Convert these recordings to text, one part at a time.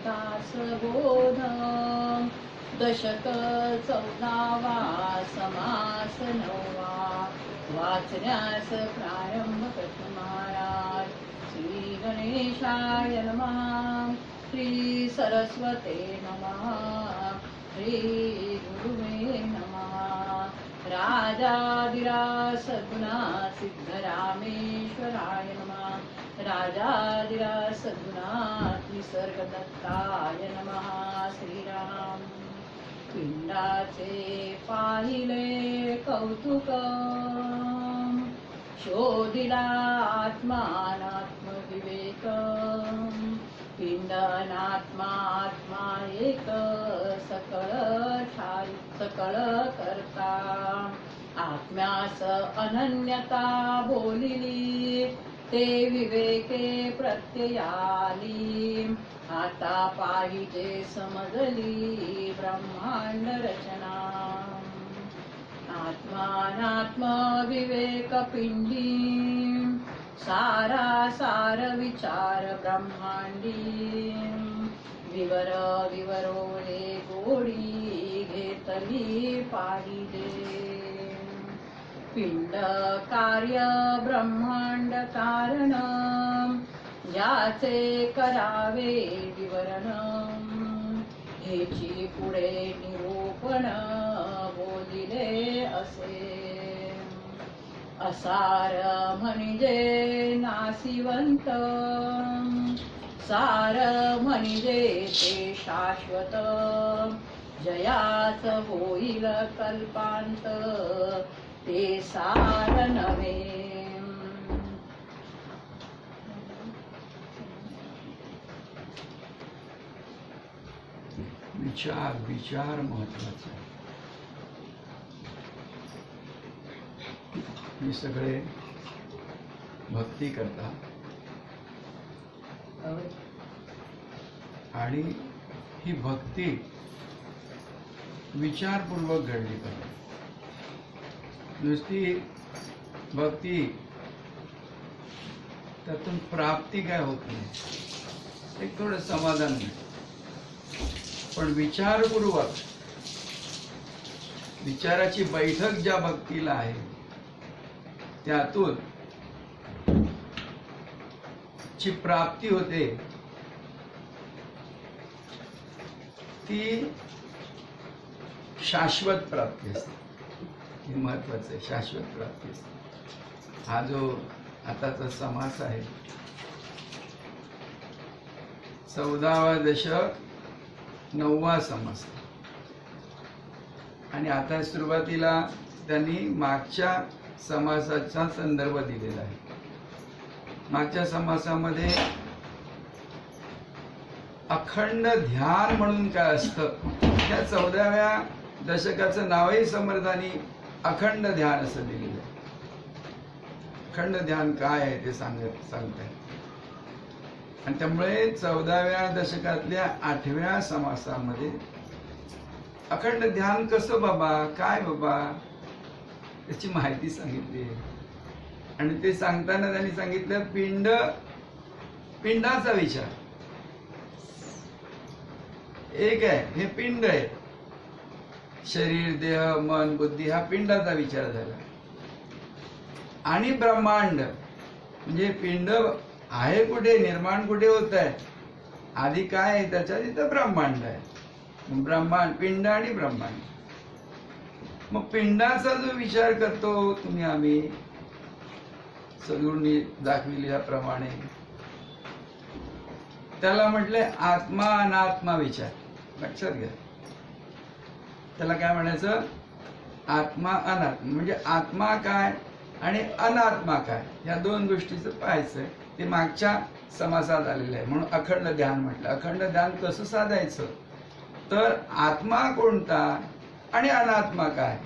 दास बोध दशक 14वा समास 9वा वाचण्यास प्रारंभ करतो महाराज. श्री गणेशाय नमः. श्री सरस्वते नमः. श्री गुरुवे नमः. राजाधिराज सद्गुणा सिद्धरामेश्वराय नमः. राजाधिराज सद्गुणा निसर्गदत्ताय नमः. श्रीराम. पिंडाचे पाहिले कौतुक शोधिला आत्मानात्म विवेक. पिंड अनात्मा आत्मा एक सकळ ठाई सकळ करता. आत्म्यास अनन्यता बोलिली ते विवेके प्रत्ययाली. आता पाहिजे समजली ब्रह्मांड रचना. आत्मानात्म विवेक पिंडी सारा सार विचार ब्रह्मांडी. विवर विवरोले गोडी घेतली पाहिजे. पिंड कार्य ब्रह्मांड कारण ज्याचे करावे विवरण. हेची पुढे निरूपण बोलिले असे. असार म्हणजे नासिवंत सार म्हणजे ते शाश्वत. जयाच होईल कल्पांत ते सार नव्हे. विचार विचार महत्वाचा. मी सगळे भक्ती करतात आणि ही भक्ती विचारपूर्वक घडली पाहिजे. नुसती भक्ती त्यातून प्राप्ती काय होत नाही, एक थोडं समाधान नाही. पण विचारपूर्वक विचाराची बैठक ज्या भक्तीला आहे त्यातून ची प्राप्ती होते ती शाश्वत प्राप्ती असते. हे महत्वाचं आहे, शाश्वत प्राप्ती असते. हा जो आताचा समास आहे 14वा दशक 9वा समास. आणि आता सुरुवातीला त्यांनी मागच्या समासाचा संदर्भ दिलेला आहे. मागच्या समासामध्ये अखंड ध्यान म्हणून काय असतं त्या 14व्या दशकाचं नावही समर्थांनी अखंड ध्यान असं दिलेलं आहे. अखंड ध्यान काय आहे ते सांगताय. आणि त्यामुळे 14व्या दशकातल्या 8व्या समासामध्ये अखंड ध्यान कसं बाबा, काय बाबा, त्याची माहिती सांगितली. आणि ते सांगताना त्यांनी सांगितलं पिंडाचा विचार एक आहे. हे पिंड आहे. शरीर देह मन बुद्धी हा पिंडाचा विचार झाला. आणि ब्रह्मांड म्हणजे पिंड आहे कुठे, निर्माण कुठे होत आहे, आधी काय आहे त्याच्या तिथं ब्रह्मांड आहे. ब्रह्मांड पिंड आणि ब्रह्मांड. मग पिंडाचा जो विचार करतो तुम्ही आम्ही सद्गुरूंनी दाखविल्याप्रमाणे त्याला म्हटले आत्मा अनात्मा विचार. लक्षात घ्या, त्याला काय म्हणायचं, आत्मा अनात्मा. म्हणजे आत्मा काय आणि अनात्मा काय या दोन गोष्टीचं पाहायचंय. ते मागच्या समासात आलेलं आहे. म्हणून अखंड ध्यान म्हटलं. अखंड ध्यान कसं साधायचं तर आत्मा कोणता आणि अनात्मा काय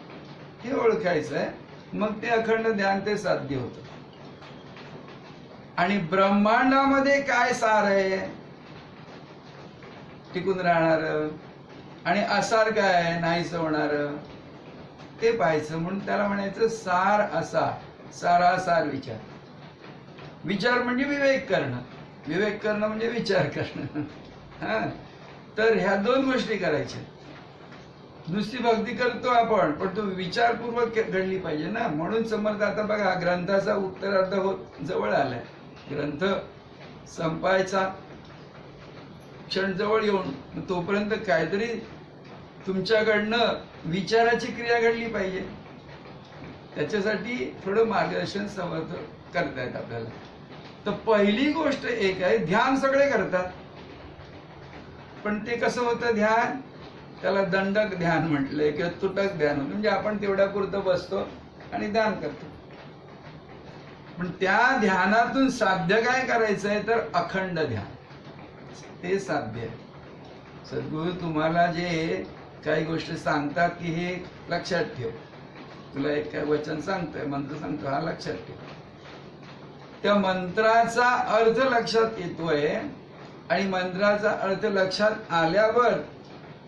हे ओळखायचं आहे. मग ते अखंड ध्यान ते साध्य होतं. आणि ब्रह्मांडामध्ये काय सार आहे टिकून राहणार आणि असार काय आहे नाहीच होणार ते पाहायचं. म्हणून त्याला म्हणायचं सार असार, सारासार विचार. विचार म्हणजे विवेक करणं, विवेक करणं म्हणजे विचार करणं. हा, तर ह्या दोन गोष्टी करायच्या. नुसती भक्ती करतो आपण, पण तो विचारपूर्वक घडली पाहिजे ना. म्हणून समर्थ आता बघा ग्रंथाचा उत्तरार्ध होत जवळ आलाय, ग्रंथ संपायचा क्षण जवळ येऊन, तोपर्यंत काहीतरी तुमच्याकडनं विचाराची क्रिया घडली पाहिजे. त्याच्यासाठी थोडं मार्गदर्शन समर्थ करतायत आपल्याला. तर पहिली गोष्ट एक आहे, ध्यान सगळे करतात, पण ते कसं होतं ध्यान, त्याला दंडक ध्यान म्हटलंय किंवा तुटक ध्यान, म्हणजे आपण तेवढ्या पुरतं बसतो आणि ध्यान करतो. पण त्या ध्यानातून साध्य काय करायचंय तर अखंड ध्यान, ते साध्य आहे. सद्गुरु तुम्हाला जे काही गोष्टी सांगतात की हे लक्षात ठेव, तुला एक काय वचन सांगतोय, मंत्र सांगतो, हा लक्षात ठेव. त्या मंत्राचा अर्थ लक्षात येतोय आणि मंत्राचा अर्थ लक्षात आल्यावर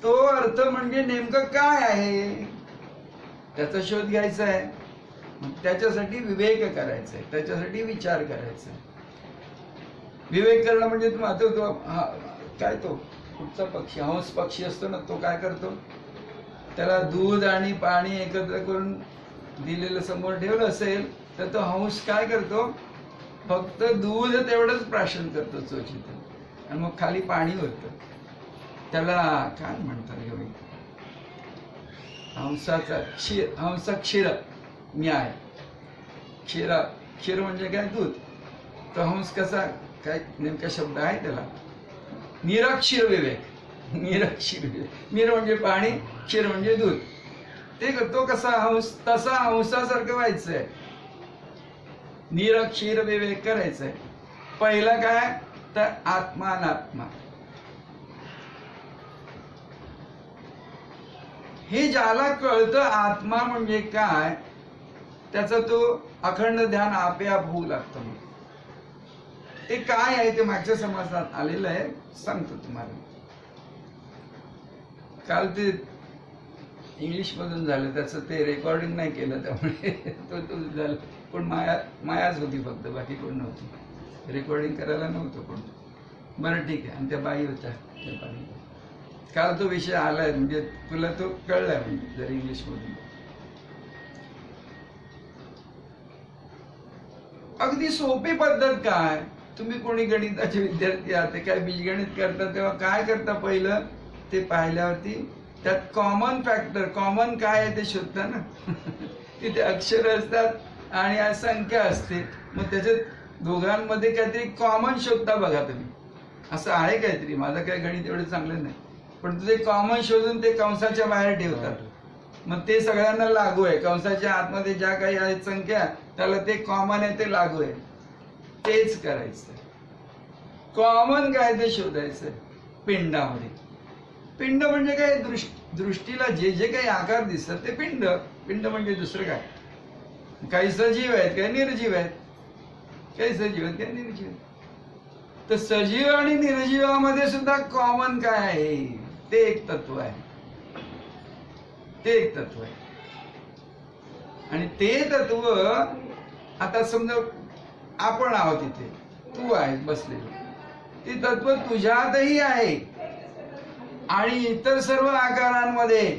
तो अर्थ म्हणजे नेमकं काय आहे त्याचा शोध घ्यायचा आहे. त्याच्यासाठी विवेक करायचा आहे, त्याच्यासाठी विचार करायचा आहे. विवेक करणं म्हणजे तुम्हाला काय, तो कुठचा पक्षी, हंस पक्षी असतो ना, तो काय करतो, त्याला दूध आणि पाणी एकत्र करून दिलेलं समोर ठेवलं असेल तर तो हंस काय करतो, फक्त दूध तेवढंच प्राशन करतो चोचीत, आणि मग खाली पाणी होतं. त्याला काय म्हणतात, हंसाचा क्षीर, हंसा क्षीर न्याय, क्षीर म्हणजे काय, दूध. तो हंस कसा, काय नेमका शब्द आहे त्याला, निरक्षीर विवेक, निरक्षीर विवेक. निर म्हणजे पाणी, क्षीर म्हणजे दूध. ते तो कसा हंस, तसा हंसासारखं व्हायचंय, निरक्षीर विवेक करायचंय. पहिला काय तर आत्मा अनात्मा, हे ज्याला कळतं आत्मा म्हणजे काय, त्याचा तो अखंड ध्यान आपोआप होऊ लागतं. मग ते काय आहे ते मागच्या समाजात आलेलं आहे, सांगतो तुम्हाला. काल ते इंग्लिश मधून झालं, त्याचं ते रेकॉर्डिंग नाही केलं, त्यामुळे तो झालं. पण मायाच होती फक्त, बाकी कोण नव्हती. रेकॉर्डिंग करायला नव्हतं कोण. बरं ठीक आहे. आणि त्या बाई होत्या, त्या बाई. काल तो विषय आलाय, म्हणजे तुला तो कळलाय, म्हणजे जर इंग्लिश मधून. अगदी सोपी पद्धत काय, तुम्ही कोणी गणिताचे विद्यार्थी आहात, काय बीजगणित करता तेव्हा काय करता, पहिलं ते पाहिल्यावरती त्यात कॉमन फॅक्टर, कॉमन काय आहे ते शोधता ना. तिथे अक्षर असतात आणि संख्या असते, मग त्याच्यात दोघांमध्ये काहीतरी कॉमन शोधता बघा तुम्ही. असं आहे काहीतरी, माझं काही गणित एवढं चांगलं नाही, पण तुझे कॉमन शोधून ते कंसाच्या बाहेर ठेवतात. मग ते सगळ्यांना लागू आहे, कंसाच्या आतमध्ये ज्या काही आहेत संख्या, त्याला ते कॉमन आहे, ते लागू आहे. तेच करायचं. कॉमन काय ते शोधायचं पिंडामध्ये. पिंड म्हणजे काय, दृष्टीला जे जे काही आकार दिसतात ते पिंड. पिंड म्हणजे दुसरं काय, काही सजीव आहेत, काही निर्जीव आहेत, काही सजीव आहेत, काही निर्जीव आहेत. तर सजीव आणि निर्जीवामध्ये सुद्धा कॉमन काय आहे, ते एक तत्व आहे. ते एक तत्व आहे. आणि ते तत्व आता समजा आपण आहोत इथे, तू आहेस बसलेलं, ते तत्व तुझ्यातही आहे आणि इतर सर्व आकारांमध्ये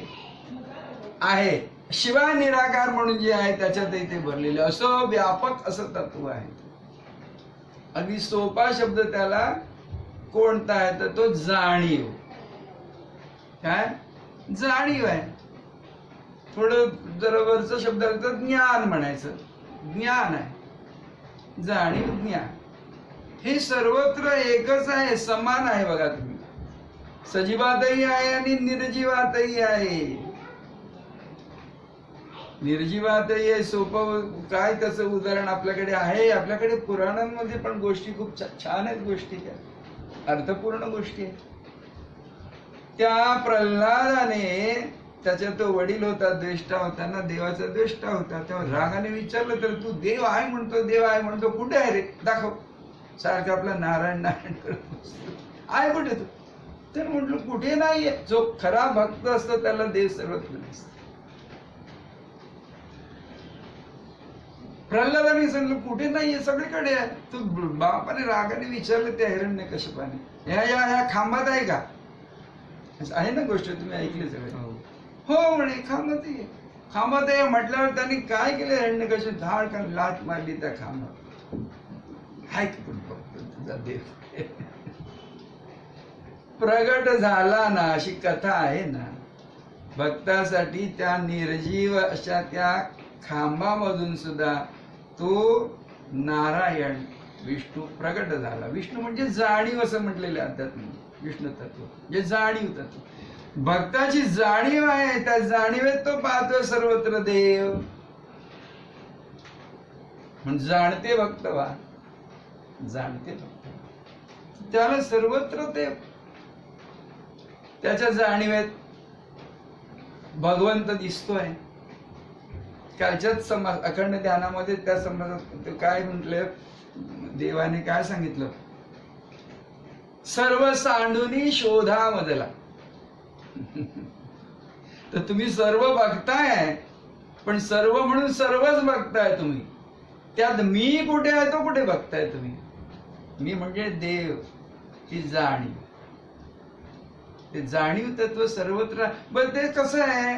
आहे. शिवाय निराकार म्हणून जे आहे त्याच्यातही ते भरलेले, असं व्यापक असं तत्व आहे. अगदी सोपा शब्द त्याला कोणता आहे तर तो जाणीव. काय जाणीव आहे. थोडं जरा वरचा शब्द आला तर ज्ञान म्हणायचं. ज्ञान आहे, जाणीव, ज्ञान. हे सर्वत्र एकच आहे, समान आहे. बघा तुम्ही, सजीवातही आहे आणि निर्जीवातही आहे. निर्जीवातही आहे. सोपं काय त्याचं उदाहरण आपल्याकडे आहे. आपल्याकडे पुराणांमध्ये पण गोष्टी खूप छान आहेत, गोष्टी त्या अर्थपूर्ण गोष्टी आहेत. त्या प्रल्हादाने, त्याच्या तो वडील होता, द्वेष्टा होता ना, देवाचा द्वेष्टा होता. तेव्हा रागाने विचारलं तर तू देव आहे म्हणतो, देव आहे म्हणतो, कुठे आहे रे, दाखव. सारखं आपला नारायण नारायण करत बसतो, आहे कुठे तू. तर म्हटलं कुठे नाहीये. जो खरा भक्त असतो त्याला देव सर्वत्र दिसतो. प्रल्हादाने सांगितलं कुठे नाहीये, सगळीकडे आहे. तू बापाने रागाने विचारलं त्या हिरण्यकश्यपाने, ह्या खांबात आहे का. आहे ना गोष्ट, तुम्ही ऐकली सगळे. हो म्हणे खांबात आहे म्हटल्यावर त्यांनी काय केलं, हिरण्यकशिपूने धाडकन लाथ मारली त्या खांबात. हाय तुझा देव प्रगट झाला ना, अशी कथा आहे ना. भक्तासाठी त्या निर्जीव अशा त्या खांबामधून सुद्धा तो नारायण विष्णू प्रगट झाला. विष्णू म्हणजे जाणीव असं म्हटलेलं आहे अध्यात्म विष्णू तत्व, जे जाणीव तत्व. भक्ताची जाणीव आहे, त्या जाणीवेत तो पाहतो सर्वत्र देव. म्हणजे जाणते भक्त वा, जाणते भक्त, त्याला सर्वत्र ते त्याच्या जाणीवेत भगवंत दिसतोय. कालच्याच समाज अखंड ध्यानामध्ये त्या समाजात काय म्हटलं, देवाने काय सांगितलं, सर्व सांडूनी शोधा मजला. तर तुम्ही सर्व बघताय, पण सर्व म्हणून सर्वच बघताय तुम्ही. त्यात मी कुठे आहे तो कुठे बघताय तुम्ही. मी म्हणजे देव, ती जाणीव, ते जाणीव तत्व सर्वत्र. बर ते कसं आहे,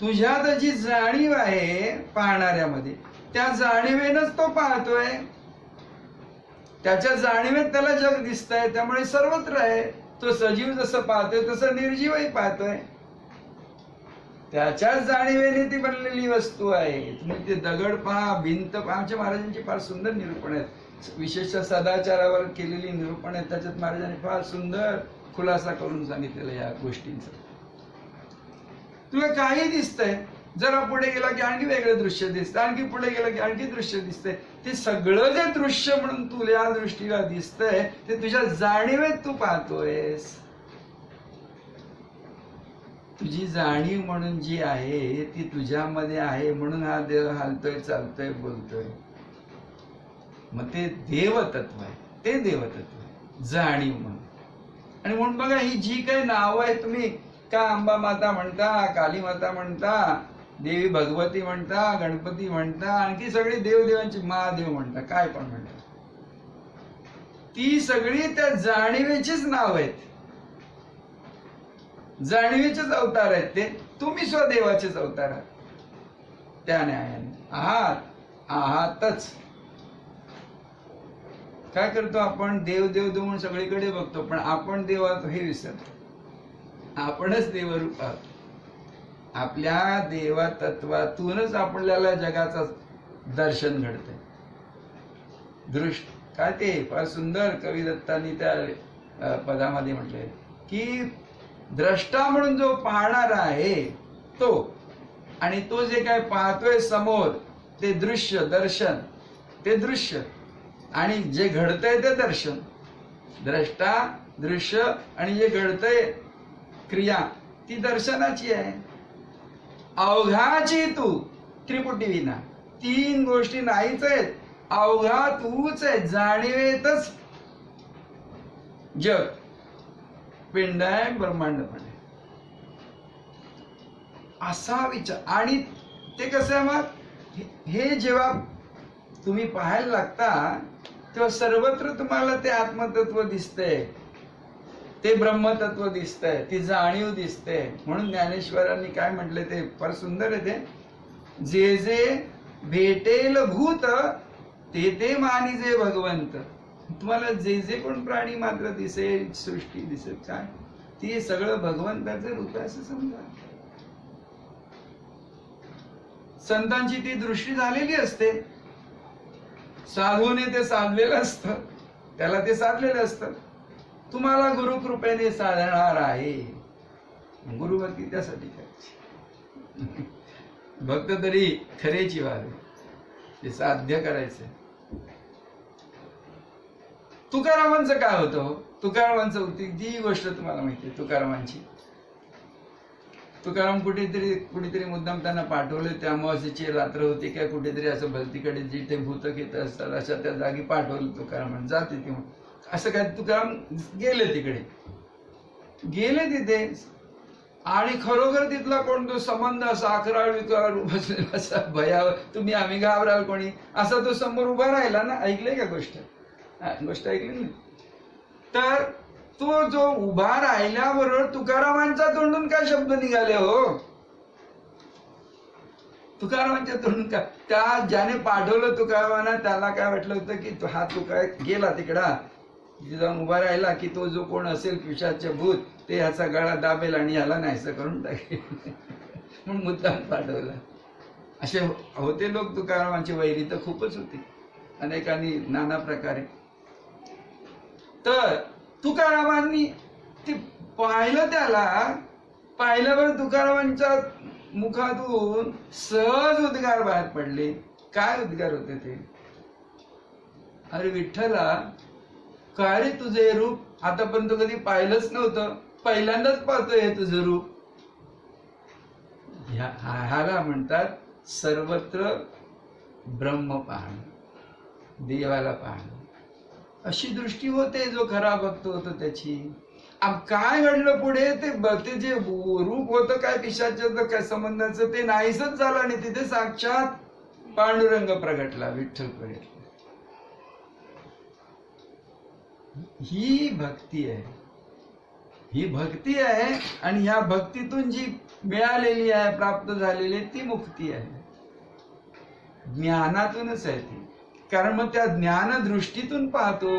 तुझ्यात जी जाणीव आहे पाहणाऱ्यामध्ये, त्या जाणीवेनच तो पाहतोय. त्याच्या जाणीवेत त्याला जग दिसतंय, त्यामुळे सर्वत्र आहे. तो सजीव जसं पाहतोय तसं निर्जीवही पाहतोय. त्याच्याच जाणीवेने ती बनलेली वस्तू आहे. तुम्ही ते दगड पहा, भिंत पहा. आमच्या महाराजांची फार सुंदर निरूपण आहेत, विशेषतः सदाचारावर केलेली निरूपण आहेत. त्याच्यात महाराजांनी फार सुंदर खुलासा करून सांगितलेला या गोष्टींचा. तुला काही दिसतंय, जरा पुढे गेला की आणखी वेगळं दृश्य दिसतं, आणखी पुढे गेलं की आणखी दृश्य दिसतंय. ते सगळं जे दृश्य म्हणून तुला दृष्टीला दिसतंय, ते तुझ्या जाणीवेत तू पाहतोयस. तुझी जाणीव म्हणून जी आहे ती तुझ्यामध्ये आहे, म्हणून हा देव हालतोय, चालतोय, बोलतोय. मग ते देवतत्व आहे, ते देवतत्व आहे, जाणीव म्हणून. आणि म्हणून बघा, ही जी काही नावं आहे, तुम्ही का अंबा माता म्हणता, काली माता म्हणता, देवी भगवती म्हणता, गणपती म्हणता, आणखी सगळी देवदेवांची महादेव म्हणता, काय पण म्हणता, ती सगळी त्या जाणीवेचीच नाव आहेत, जाणीवेचेच अवतार आहेत. ते तुम्ही स्वदेवाचेच अवतार आहात. त्या न्यायाने आहातच. काय करतो आपण, देव देव देव म्हणून सगळीकडे बघतो, पण आपण देव आहोत हे विसरतो. आपणच देवरूप आहोत. आपल्या देवा तत्वातूनच आपल्याला जगाचं दर्शन घडतंय. दृष्ट काय ते फार सुंदर कवी दत्तांनी त्या पदामध्ये म्हटलंय की द्रष्टा म्हणून जो पाहणारा आहे तो, आणि तो जे काय पाहतोय समोर ते दृश्य, दर्शन, ते दृश्य, आणि जे घडतंय ते दर्शन. द्रष्टा, दृश्य आणि जे घडतंय क्रिया, ती दर्शनाची आहे. अवघाची तू त्रिपुटी विना, तीन गोष्टी नाहीच आहेत, अवघा तूच आहे. जाणीवेतच जग, पिंड आहे, ब्रह्मांड पण आहे, असा विचार. आणि ते कसं आहे, मग हे जेव्हा तुम्ही पाहायला लागता तेव्हा सर्वत्र तुम्हाला ते आत्मतत्व दिसतंय, ते ब्रह्मतत्व दिसतंय, ती जाणीव दिसते. म्हणून ज्ञानेश्वरांनी काय म्हटले ते फार सुंदर आहे, ते जे जे भेटेल भूत ते ते मानिजे भगवंत. तुम्हाला जे जे कोण प्राणी मात्र दिसेल, सृष्टी दिसेल, काय ती सगळं भगवंताचं रूप आहे असं समजा. संतांची ती दृष्टी झालेली असते. साधूने ते साधलेलं असतं, त्याला ते साधलेलं असतं. तुम्हाला गुरुकृपेने साधणार आहे. गुरुभक्ती त्यासाठी करायची. भक्त तरी खरेची व्हावे, ते साध्य करायचं. तुकारामांचं काय होतं, तुकारामांचं होती ती गोष्ट तुम्हाला माहिती आहे. तुकारामांची, तुकाराम कुठेतरी मुद्दाम त्यांना पाठवले. त्या अमावास्येची रात्र होती काय कुठेतरी, असं भलतीकडे जिथे भूत घेत असतात अशा त्या जागी पाठवलं तुकाराम, जाते ते. असं काय तुकाराम गेले तिकडे, गेले तिथे, आणि खरोखर तिथला कोण तो संबंध असा अकराळ विकराळ बसलेला असा भयावर, तुम्ही आम्ही घाबराल कोणी, असा तो समोर उभा राहिला ना. ऐकले का गोष्ट, गोष्ट ऐकली ना. तर तो जो उभा राहिल्याबरोबर तुकारामांच्या तोंडून काय शब्द निघाले हो? तुकारामांच्या तोंडून काय? त्या ज्याने पाठवलं तुकारामांना त्याला काय वाटलं होतं की हा तुका गेला तिकडा, तिथे जाऊन उभा राहिला की तो जो कोण असेल पिशाचे भूत ते ह्याचा गळा दाबेल आणि ह्याला नाहीसं करून टाकेल म्हणून मुद्दाम पाठवला. असे होते लोक. तुकारामांची वैरी तर खूपच होती अनेकांनी नाना प्रकारे. तर तुकारामांनी ते पाहिलं, त्याला पाहिल्यावर तुकारामांच्या मुखातून सहज उद्गार बाहेर पडले. काय उद्गार होते ते? अरे विठ्ठला, काय रे तुझे हे रूप? आतापर्यंत कधी पाहिलंच नव्हतं, पहिल्यांदाच पाहतोय हे तुझं रूप. ह्याला म्हणतात सर्वत्र ब्रह्म पाहणं, देवाला पाहणं. अशी दृष्टी होते जो खरा भक्त होतो त्याची. काय घडलं पुढे? ते जे रूप होतं काय पिशाचं काय संबंधाचं ते नाहीसच झालं आणि तिथे साक्षात पांडुरंग प्रगटला, विठ्ठल प्रगटला. ही भक्ती आहे, ही भक्ती आहे. आणि ह्या भक्तीतून जी मिळालेली आहे, प्राप्त झालेली आहे, ती मुक्ती आहे. ज्ञानातूनच आहे ती. कारण मग त्या ज्ञानदृष्टीतून पाहतो.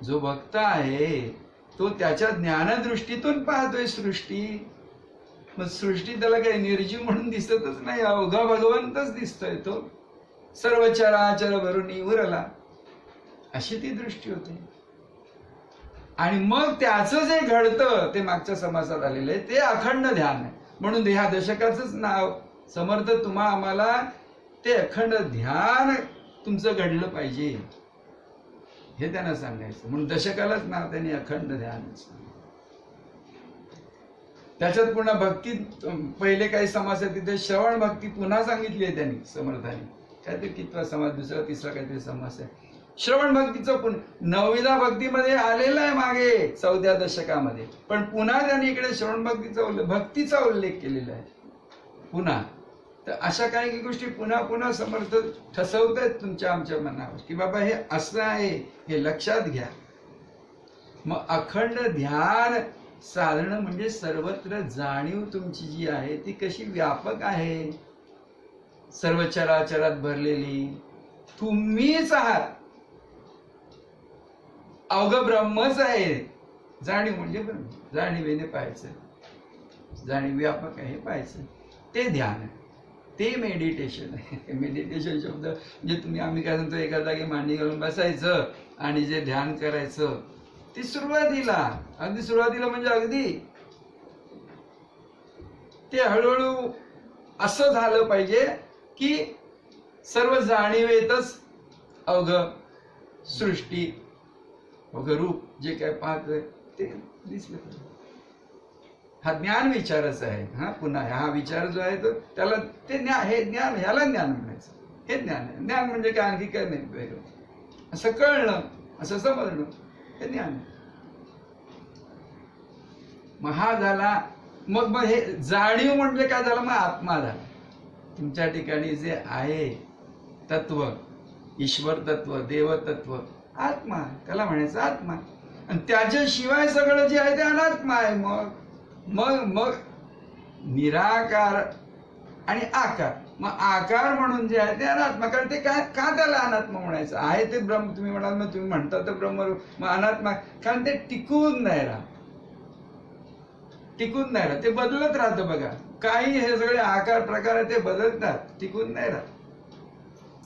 जो भक्त आहे तो त्याच्या ज्ञानदृष्टीतून पाहतोय सृष्टी. मग सृष्टी त्याला काही निर्जीव म्हणून दिसतच नाही, अवघा भगवंतच दिसतोय तो. सर्व चराचर भरून उरला, अशी ती दृष्टी होते. आणि मग त्याचं जे घडतं ते मागच्या समासात आलेलं आहे ते अखंड ध्यान आहे. म्हणून ह्या दशकाचंच नाव समर्थ तुम्हा आम्हाला ते अखंड ध्यान तुमचं घडलं पाहिजे हे त्यांना सांगायचं. म्हणून दशकालाच नाव त्यांनी अखंड ध्यान. त्याच्यात पुन्हा भक्ती पहिले काही समास आहे तिथे श्रवण भक्ती पुन्हा सांगितली आहे त्यांनी समर्थाने. काहीतरी कितवा समास, दुसरा तिसरा काहीतरी समास आहे. श्रवण भक्तीचं पुन्हा 9व्या भक्तीमध्ये आलेलं आहे मागे 4थ्या दशकामध्ये. पण पुन्हा त्यांनी इकडे श्रवण भक्तीचा उल्लेख केलेला आहे पुन्हा. तर अशा काही गोष्टी पुन्हा पुन्हा समर्थ ठसवत आहेत तुमच्या आमच्या मनावर की बाबा हे असं आहे, हे लक्षात घ्या. मग अखंड ध्यान साधणं म्हणजे सर्वत्र जाणीव तुमची जी आहे ती कशी व्यापक आहे, सर्व चराचरात भरलेली. तुम्हीच आहात, अवघ ब्रह्मच आहे. जाणीव म्हणजे ब्रह्म, जाणीवेने पाहायचं, जाणीव व्यापक आहे हे पाहायचं. ते ध्यान आहे, ते मेडिटेशन आहे. मेडिटेशन शब्द म्हणजे तुम्ही आम्ही काय म्हणतो एका जागी मांडी घालून बसायचं आणि जे ध्यान करायचं ते सुरुवातीला, अगदी सुरुवातीला म्हणजे अगदी ते हळूहळू असं झालं पाहिजे की सर्व जाणीवेतच अवघ सृष्टी, अवघ रूप जे काय पाहतोय ते दिसलं पाहिजे. हा ज्ञान विचारच आहे. हा पुन्हा हा विचार जो आहे तो त्याला ते ज्ञान, हे ज्ञान, ह्याला ज्ञान म्हणायचं. हे ज्ञान आहे. ज्ञान म्हणजे काय, आणखी काय नाही वेगळं. असं कळणं, असं समजणं हे ज्ञान आहे. मग हा झाला. मग हे जाणीव म्हणजे काय झालं? मग आत्मा झाला. तुमच्या ठिकाणी जे आहे तत्व, ईश्वर तत्व, देव तत्व, आत्मा, त्याला म्हणायचं आत्मा. आणि त्याच्याशिवाय सगळं जे आहे ते अनात्मा आहे. मग मग मग निराकार आणि आकार. मग आकार म्हणून जे आहे ते अनात्मा. कारण ते काय, का त्याला अनात्मा म्हणायचं आहे? ते ब्रह्म. तुम्ही म्हणाल मग तुम्ही म्हणता तर ब्रह्म, मग अनात्मा. कारण ते टिकून नाही राहत, टिकून नाही राहत, ते बदलत राहतं. बघा काही हे सगळे आकार प्रकार आहे ते बदलतात, टिकून नाही राहत.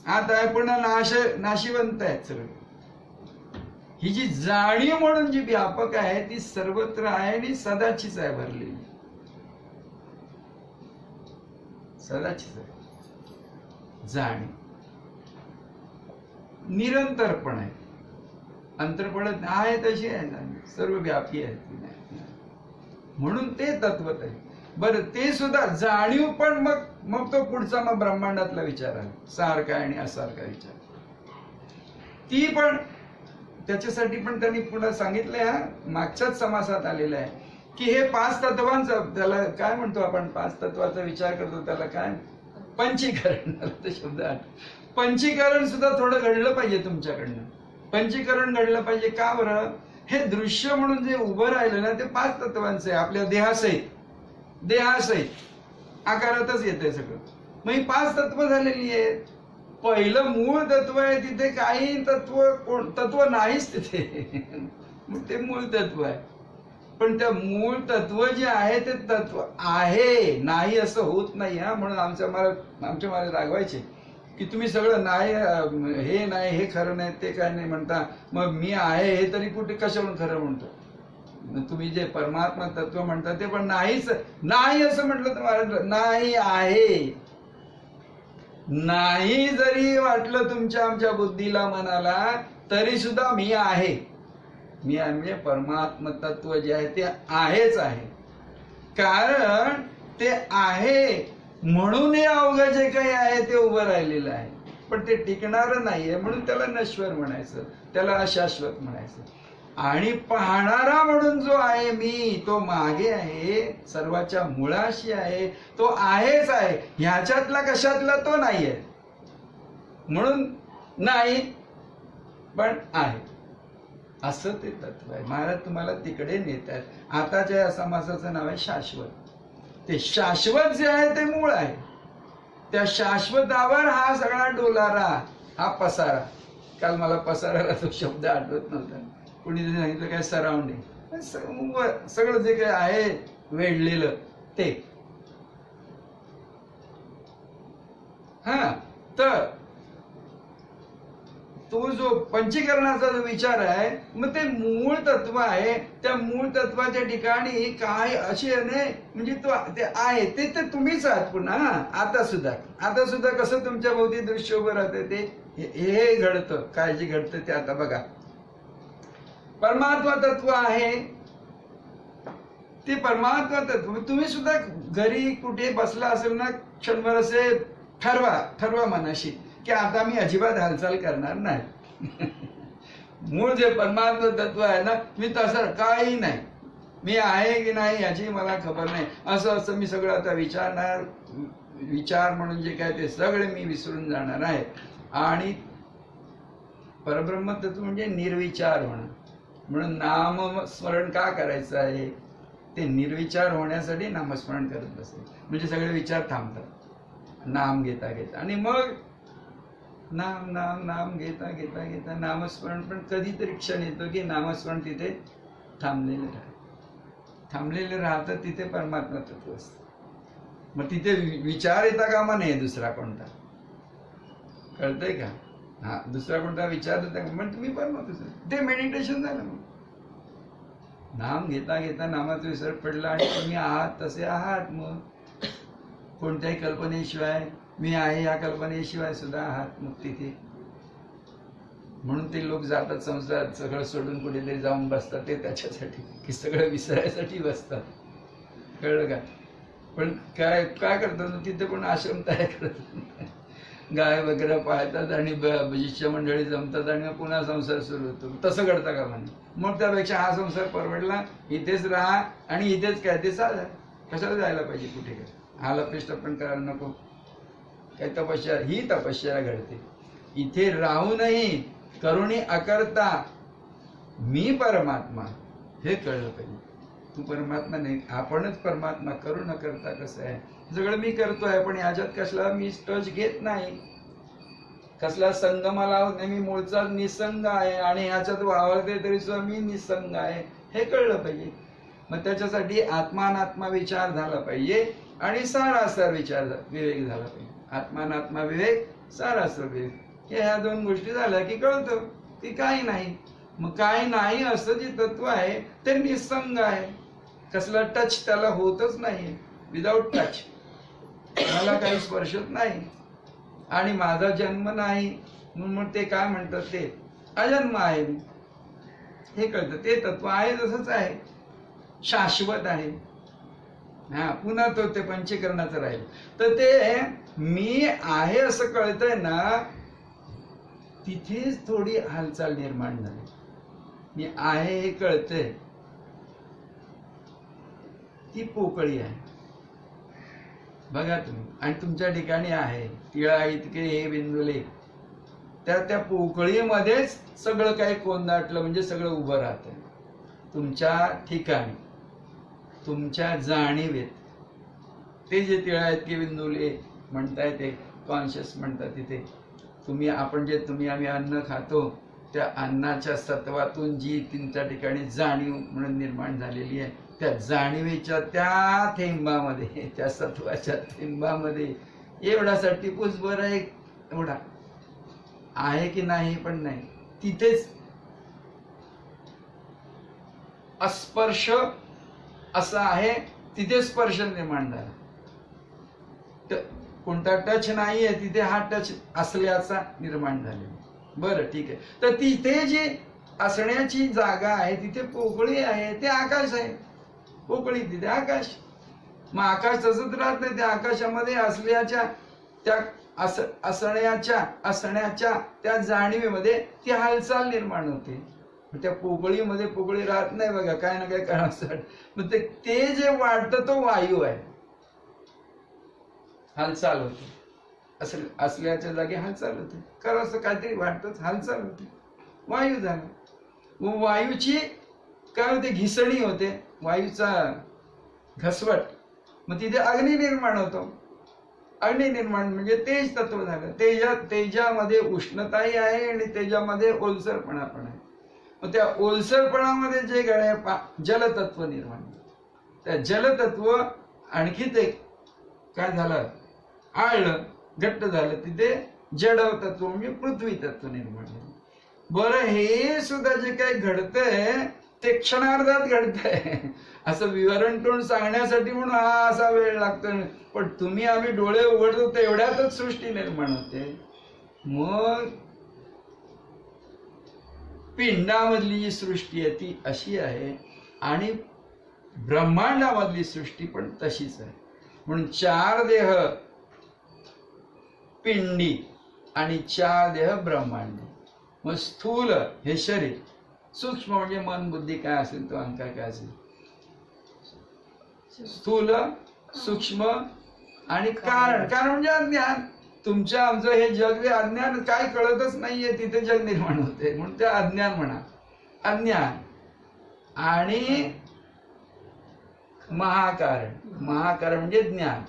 आता आहे पुन्हा नाशिवंत आहेत सगळे. ही जी जाणीव म्हणून जी व्यापक आहे ती सर्वत्र आहे आणि सदाचीच आहे भरलेली, सदाचीच आहे. जाणीव निरंतरपण आहे, अंतरपणत आहे तशी आहे जाणीव, सर्व व्यापी आहे. म्हणून ते तत्वत आहे. बरं ते सुद्धा जाणीव, पण मग तो पुढचा मग ब्रह्मांडातला विचार आहे, सारखा आणि असारखा विचार. ती पण त्याच्यासाठी पण त्यांनी पुन्हा सांगितलंय. हा मागच्याच समासात आलेला आहे की हे 5 तत्वांचं, त्याला काय म्हणतो आपण, 5 तत्वाचा विचार करतो त्याला काय, पंचीकरण. शब्द पंचीकरण सुद्धा थोडं घडलं पाहिजे तुमच्याकडनं. पंचीकरण घडलं पाहिजे. का बरं? हे दृश्य म्हणून जे उभं राहिलं ना ते 5 तत्वांचं आहे. आपल्या देहासहित आकारातच येते सगळं. मग ही 5 तत्व झालेली आहेत. पहिलं मूळ तत्व आहे, तिथे काही तत्व नाहीच तिथे. मग ते मूळ तत्व आहे. पण त्या मूळ तत्व जे आहे ते तत्व आहे, नाही असं होत नाही. हा, म्हणून आमच्या मला रागवायचे की तुम्ही सगळं नाही, हे नाही, हे खरं नाही, ते काय नाही म्हणता. मग मी आहे हे तरी कुठे कशावरून खरं म्हणतो? तुम्ही जे परमात्मा तत्व म्हणता ते पण नाहीच, नाही असं म्हटलं तर मला नाही आहे. नाही जरी वाटलं तुमच्या आमच्या बुद्धीला मनाला तरी सुद्धा मी आहे. मी म्हणजे परमात्म तत्व जे आहे ते आहेच आहे. कारण ते आहे म्हणून हे अवघं जे काही आहे ते उभं राहिलेलं आहे. पण ते टिकणारं नाहीये म्हणून त्याला नश्वर म्हणायचं, त्याला अशाश्वत म्हणायचं. आणि पाहणारा म्हणून जो आहे मी, तो मागे आहे, सर्वाच्या मुळाशी आहे, तो आहेच आहे. ह्याच्यातला कशातला तो नाहीये. म्हणून नाही पण आहे असं ते तत्व आहे. महाराज तुम्हाला तिकडे नेत आहेत. आताच्या या समासाचं नाव आहे शाश्वत. ते शाश्वत जे आहे ते मूळ आहे. त्या शाश्वतावर हा सगळा डोलारा, हा पसारा. काल मला पसाराला तो शब्द आठवत नव्हता. कुणी सांगितलं काय सराउंडिंग, सगळं जे काही आहे वेढलेलं ते. हा, तर तो जो पंचीकरणाचा जो विचार आहे, मग ते मूळ तत्व आहे. त्या मूळ तत्वाच्या ठिकाणी काय असे नाही, म्हणजे तो ते आहे ते तुम्हीच आहात. पुन्हा आता सुद्धा कसं तुमच्या भोवती दृश्य उभं राहते ते हे घडतं, काय जे घडतं ते आता बघा. परमात्मा तत्व आहे ते परमात्मा तत्व. तुम्ही सुद्धा घरी कुठे बसला असेल ना, क्षणभर असे ठरवा मनाशी की आता मी अजिबात हालचाल करणार नाही. मूळ जे परमात्मा तत्व आहे ना, मी तसं काही नाही, मी आहे की नाही याची मला खबर नाही. असं मी सगळं आता विचार म्हणून जे काय ते सगळे मी विसरून जाणार आहे. आणि परब्रह्म तत्व म्हणजे निर्विचार होणं. म्हणून नामस्मरण का करायचं आहे? ते निर्विचार होण्यासाठी नामस्मरण करत बसेल, म्हणजे सगळे विचार थांबतात नाम घेता आणि मग नाम घेता नामस्मरण. पण कधीतरी क्षण येतो की नामस्मरण तिथे थांबलेलं राहतं. तिथे परमात्मा तत्व असतं. मग तिथे विचार येता कामा नाही दुसरा कोणता. कळतंय का? हा, दुसरा कोणता विचार येता का? म्हणजे तुम्ही परमात्मा, ते मेडिटेशन झालं. मग नाम घेता नामाचा विसर पडला आणि तुम्ही आहात तसे आहात. मग कोणत्याही कल्पनेशिवाय मी आहे या कल्पनेशिवाय सुद्धा आहात मग तिथे. म्हणून ते लोक जातात संसारात, सगळं सोडून कुठेतरी जाऊन बसतात. ते त्याच्यासाठी की सगळं विसरायसाठी बसतात. कळलं का? पण काय करतात तिथे पण आश्रम तयार करतात, गाय वगैरे पाळतात आणि शिष्य मंडळी जमतात आणि पुन्हा संसार सुरू होतो. तसं करता का म्हणे? मग त्यापेक्षा हा संसार परवडला, इथेच राहा आणि इथेच काय ते साधा. कशाला जायला पाहिजे कुठे? काय हालपेष्ट पण करायला नको. काही तपश्चर्या, ही तपश्चर्या घडते इथे राहूनही. करुणी अकर्ता मी परमात्मा हे कळलं पाहिजे. तू परमात्मा नाही, आपणच परमात्मा. करू न करता कसं आहे? सगळं मी करतोय पण याच्यात कसला मी टच घेत नाही, कसला संग मला होत नाही. मी मूळचा निसंग आहे आणि ह्याच्यात वावरते तरी सुद्धा मी निसंग आहे हे कळलं पाहिजे. मग त्याच्यासाठी आत्मानात्मा विचार झाला पाहिजे आणि सारासार विवेक झाला पाहिजे. आत्मानात्मा विवेक, सारासार विवेक, ह्या 2 गोष्टी झाल्या की कळतं की काही नाही. मग काही नाही असं जे तत्व आहे ते निसंग आहे. कसला टच त्याला होतच नाही. विदाउट टच मला काही स्पर्शत नाही आणि माझा जन्म नाही. म्हणून ते काय म्हणतात ते अजन्म आहे हे कळतं. ते तत्व आहे तसंच आहे, शाश्वत आहे. हा, पुन्हा तो ते पंचीकरणाचं राहील. तर ते मी आहे असं कळतंय ना, तिथेच थोडी हालचाल निर्माण झाली. मी आहे हे कळतंय, ती पोकळी आहे बघा तुम्ही. आणि तुमच्या ठिकाणी आहे टिळा इतके हे बिंदुले, त्या पोकळीमध्येच सगळं काही कोंदाटलं म्हणजे सगळं उभं राहतं. तुमच्या ठिकाणी, तुमच्या जाणीवेत ते जे तिळ आहेत की बिंदुले म्हणताय ते कॉन्शियस म्हणतात तिथे तुम्ही आम्ही अन्न खातो त्या अन्नाच्या सत्वातून जी तुमच्या ठिकाणी जाणीव म्हणून निर्माण झालेली आहे त्या जाणीवेच्या त्या थेंबामध्ये, त्या सत्वाच्या थेंबामध्ये एवढासा टिपूस बरं एक एवढा आहे की नाही पण नाही, तिथेच अस्पर्श असा आहे, तिथे स्पर्श निर्माण झाला. कोणता टच नाहीये तिथे हा टच असल्याचा निर्माण झालेला. बरं ठीक आहे. तर तिथे जी असण्याची जागा आहे तिथे पोकळी आहे, ते आकाश आहे. पोकळी तिथे आकाश. मग आकाश तसंच राहत नाही. त्या आकाशामध्ये असल्याच्या त्या असण्याच्या त्या जाणीवेमध्ये ती हालचाल निर्माण होते. त्या पोकळीमध्ये पोकळी राहत नाही बघा, काय ना काय कारण. मग ते जे वाटतं तो वायू आहे. हालचाल होते. असल्याच्या जागी हालचाल होते. कारण असं काहीतरी वाटतच हालचाल होते. वायू झाला. मग वायूची काय होते, घिसणी होते, वायूचा घसवट. मग तिथे अग्नी निर्माण होतो. अग्नि निर्माण म्हणजे तेज तत्व झालं. तेजामध्ये उष्णताही आहे आणि तेजामध्ये ओलसरपणा पण आहे. मग त्या ओलसरपणामध्ये जे जलतत्व निर्माण, त्या जलतत्व आणखी ते काय झालं, आळलं, घट्ट झालं. तिथे जड तत्व म्हणजे पृथ्वी तत्व निर्माण झालं. बरं, हे सुद्धा जे काही घडतंय ते क्षणार्धात घडतंय. असं विवरण करून सांगण्यासाठी म्हणून हा असा वेळ लागतो. पण आम्ही डोळे उघडतो तेवढ्यातच सृष्टी निर्माण होते. मग पिंडामधली जी सृष्टी आहे ती अशी आहे आणि ब्रह्मांडामधली सृष्टी पण तशीच आहे. म्हणून 4 देह पिंडी आणि 4 देह ब्रह्मांडी. मग स्थूल हे शरीर, सूक्ष्म म्हणजे मन बुद्धी काय असेल तो अहंकार काय असेल, स्थूल सूक्ष्म आणि कारण. कारण म्हणजे अज्ञान. तुमच्या आमचं हे जग अज्ञान, काय कळतच नाहीये तिथे जग निर्माण होते म्हणून ते अज्ञान म्हणा. अज्ञान आणि महाकारण. महाकारण म्हणजे ज्ञान.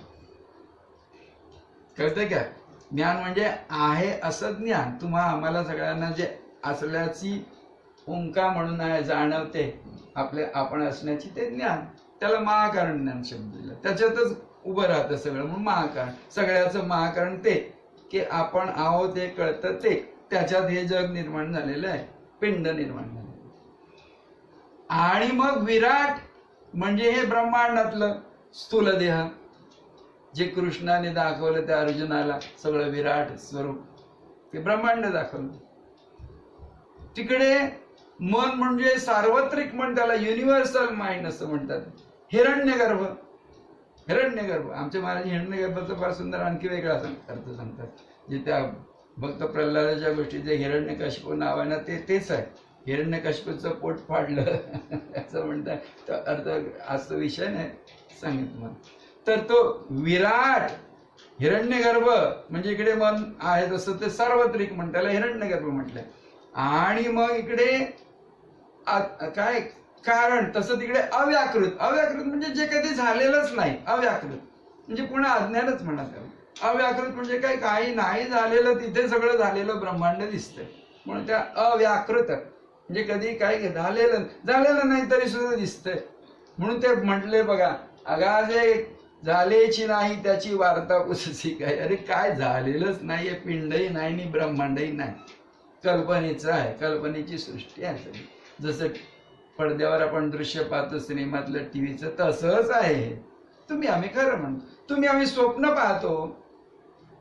कळतंय का? ज्ञान म्हणजे आहे असं ज्ञान. आम्हाला सगळ्यांना जे असल्याची ओंकार म्हणून आहे जाणवते आपण असण्याची, ते ज्ञान. त्याला महाकारण ज्ञान शब्द दिला. त्याच्यातच उभं राहतं सगळं म्हणून महाकारण. सगळ्याचं महाकारण ते की आपण आहोत हे कळतं ते. त्याच्यात हे जग निर्माण झालेलं आहे, पिंड निर्माण झालेलं. आणि मग विराट म्हणजे हे ब्रह्मांडातलं स्थूल देह जे कृष्णाने दाखवलं त्या अर्जुनाला, सगळं विराट स्वरूप ते ब्रह्मांड दाखवलं. तिकडे मन म्हणजे सार्वत्रिक मन, त्याला युनिव्हर्सल माइंड असं म्हणतात. हिरण्यगर्भ. हिरण्यगर्भ आमच्या महाराज हिरण्यगर्भाचा फार सुंदर आणखी वेगळा अर्थ सांगतात. जे त्या भक्त प्रल्हादाच्या गोष्टीचे हिरण्यकशिपू नाव आहे ना, तेच आहे. हिरण्यकशिपूचं पोट फाडलं असं म्हणतात. तर अर्थ आज तो विषय नाही सांगितलं. तर तो विराट हिरण्यगर्भ म्हणजे इकडे मन आहे तसं ते सार्वत्रिक मन, त्याला हिरण्यगर्भ म्हटलंय. आणि मग इकडे काय कारण, तसं तिकडे अव्याकृत. अव्याकृत म्हणजे जे कधी झालेलंच नाही. अव्याकृत म्हणजे पुन्हा अज्ञानच म्हणा त्याला. अव्याकृत म्हणजे काय, काही नाही झालेलं तिथे सगळं झालेलं ब्रह्मांड दिसतंय म्हणून त्या अव्याकृत. म्हणजे कधी काही झालेलं नाही तरी सुद्धा दिसतंय म्हणून ते म्हटले बघा, अगाजे झालेची नाही त्याची वार्ता पुसची काय. अरे काय झालेलंच नाहीये, पिंडही नाही आणि ब्रह्मांडही नाही, कल्पनेचं आहे. कल्पनेची सृष्टी आहे. जसं पडद्यावर आपण दृश्य पाहतो सिनेमातलं, टीव्हीचं, तसंच आहे. आम्ही खरं म्हणतो. आम्ही स्वप्न पाहतो,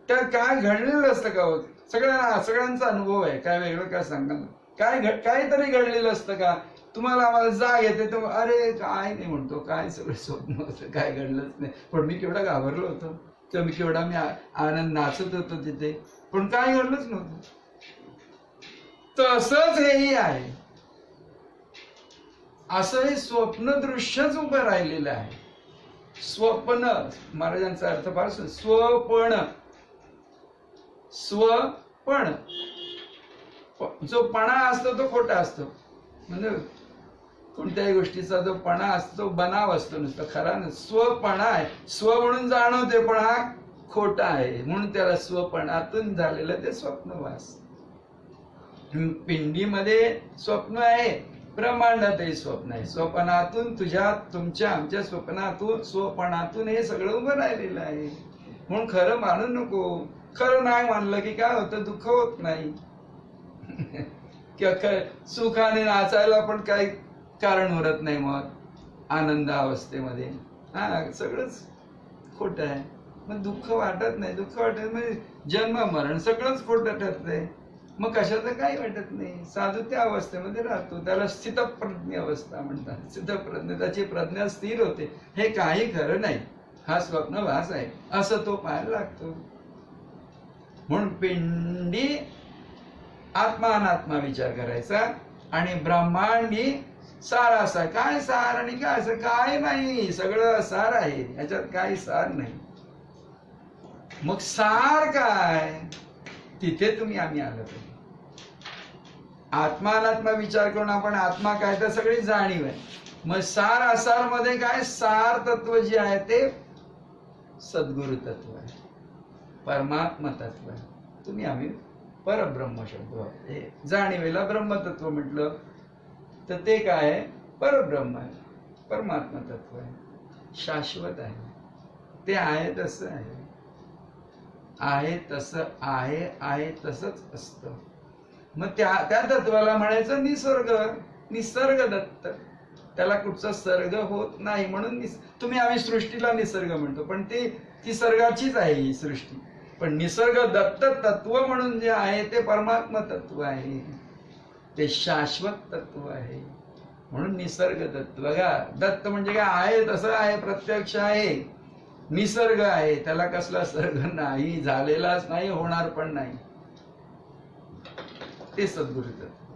त्यात काय घडलेलं असतं का? सगळ्यांचा अनुभव आहे. काय वेगळं काय सांगा, काहीतरी घडलेलं असतं का? आम्हाला जाग येते तर अरे काय नाही म्हणतो, काय सगळं स्वप्न होतं, काय घडलंच नाही. पण मी केवढा घाबरलो होतो, तर मी केवढा आनंद नाचत होतो तिथे, पण काय घडलंच नव्हतं. तसंच हेही आहे. असं हे स्वप्न दृश्यच उभं राहिलेलं आहे. स्वप्न महाराजांचा अर्थ फार स्वपण. स्वपण जो पणा असतो तो खोटा असतो. म्हणजे कोणत्याही गोष्टीचा जो पणा असतो बनाव असतो, नुसतं खरा न स्वपणा आहे. स्व म्हणून जाणवते पण हा खोटा आहे, म्हणून त्याला स्वपणातून झालेलं ते स्वप्नवास. पिंडीमध्ये स्वप्न आहे, ब्रह्मांडातही स्वप्न आहे. स्वप्नातून तुमच्या आमच्या स्वप्नातून स्वपणातून हे सगळं उभं राहिलेलं आहे. म्हणून खरं मानू नको. खरं नाही मानलं की काय होतं, दुःख होत नाही. किंवा सुखाने नाचायला पण काही कारण उरत नाही. मग आनंद अवस्थेमध्ये सगळंच खोटं आहे. मग दुःख वाटत नाही. दुःख वाटत म्हणजे जन्म मरण सगळंच खोटं ठरतंय. मग कशाचं काही वाटत नाही. साधू त्या अवस्थेमध्ये राहतो. त्याला स्थितप्रज्ञ अवस्था म्हणतात. स्थितप्रज्ञ, त्याची प्रज्ञा स्थिर होते. हे काही खरं नाही, हा स्वप्नवास आहे असं तो पाहायला लागतो. म्हणून पिंडी आत्मा अनात्मा विचार करायचा आणि ब्रह्मांडी सार असा. काय सार आणि काय असं काय नाही, सगळं सार आहे, याच्यात काही सार नाही. मग सार काय, तिथे तुम्ही आम्ही आलो. आत्मा अनात्मा विचार करून आपण आत्मा काय तर सगळी जाणीव आहे. मग सार असार मध्ये काय, सार तत्व जे आहे ते सद्गुरु तत्व आहे, परमात्मा तत्व आहे. तुम्ही आम्ही परब्रह्म शब्द जाणीवेला ब्रह्मतत्व म्हटलं तर ते काय आहे, परब्रह्म आहे, परमात्मा तत्व आहे, शाश्वत आहे. ते आहे तसं आहे, आहे तसं आहे, आहे तसंच असतं. मग त्या तत्वाला म्हणायचं निसर्ग, निसर्ग दत्त. त्याला कुठचा सर्ग होत नाही म्हणून तुम्ही आम्ही सृष्टीला निसर्ग म्हणतो, पण ती सर्गाचीच आहे ही सृष्टी. पण निसर्ग दत्त तत्व म्हणून जे आहे ते परमात्मा तत्व आहे, ते शाश्वत तत्व आहे. म्हणून निसर्ग दत्त. बघा, दत्त म्हणजे काय, आहे तसं आहे, प्रत्यक्ष आहे. निसर्ग आहे, त्याला कसला सर्ग नाही, झालेलाच नाही, होणार पण नाही. ते सद्गुरु तत्व,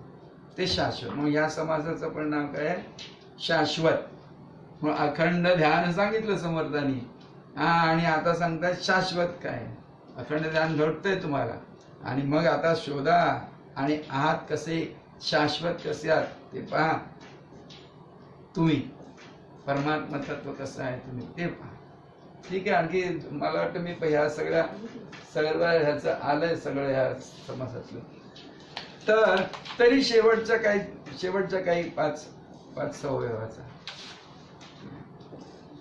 ते शाश्वत. मग या समासाचं पण नाव काय, शाश्वत. मग अखंड ध्यान सांगितलं समर्थांनी. आणि आता सांगतात शाश्वत काय. अखंड ध्यान घडतंय तुम्हाला, आणि मग आता शोधा आणि आहात कसे, शाश्वत कसे आहात ते पहा. तुम्ही परमात्मा तत्व कसं आहे तुम्ही ते पहा. ठीक आहे. आणखी मला वाटतं मी ह्या सगळं ह्याचं आलंय सगळं ह्या समासातलं. तर तरी शेवटच्या काही पाच सवयवाचा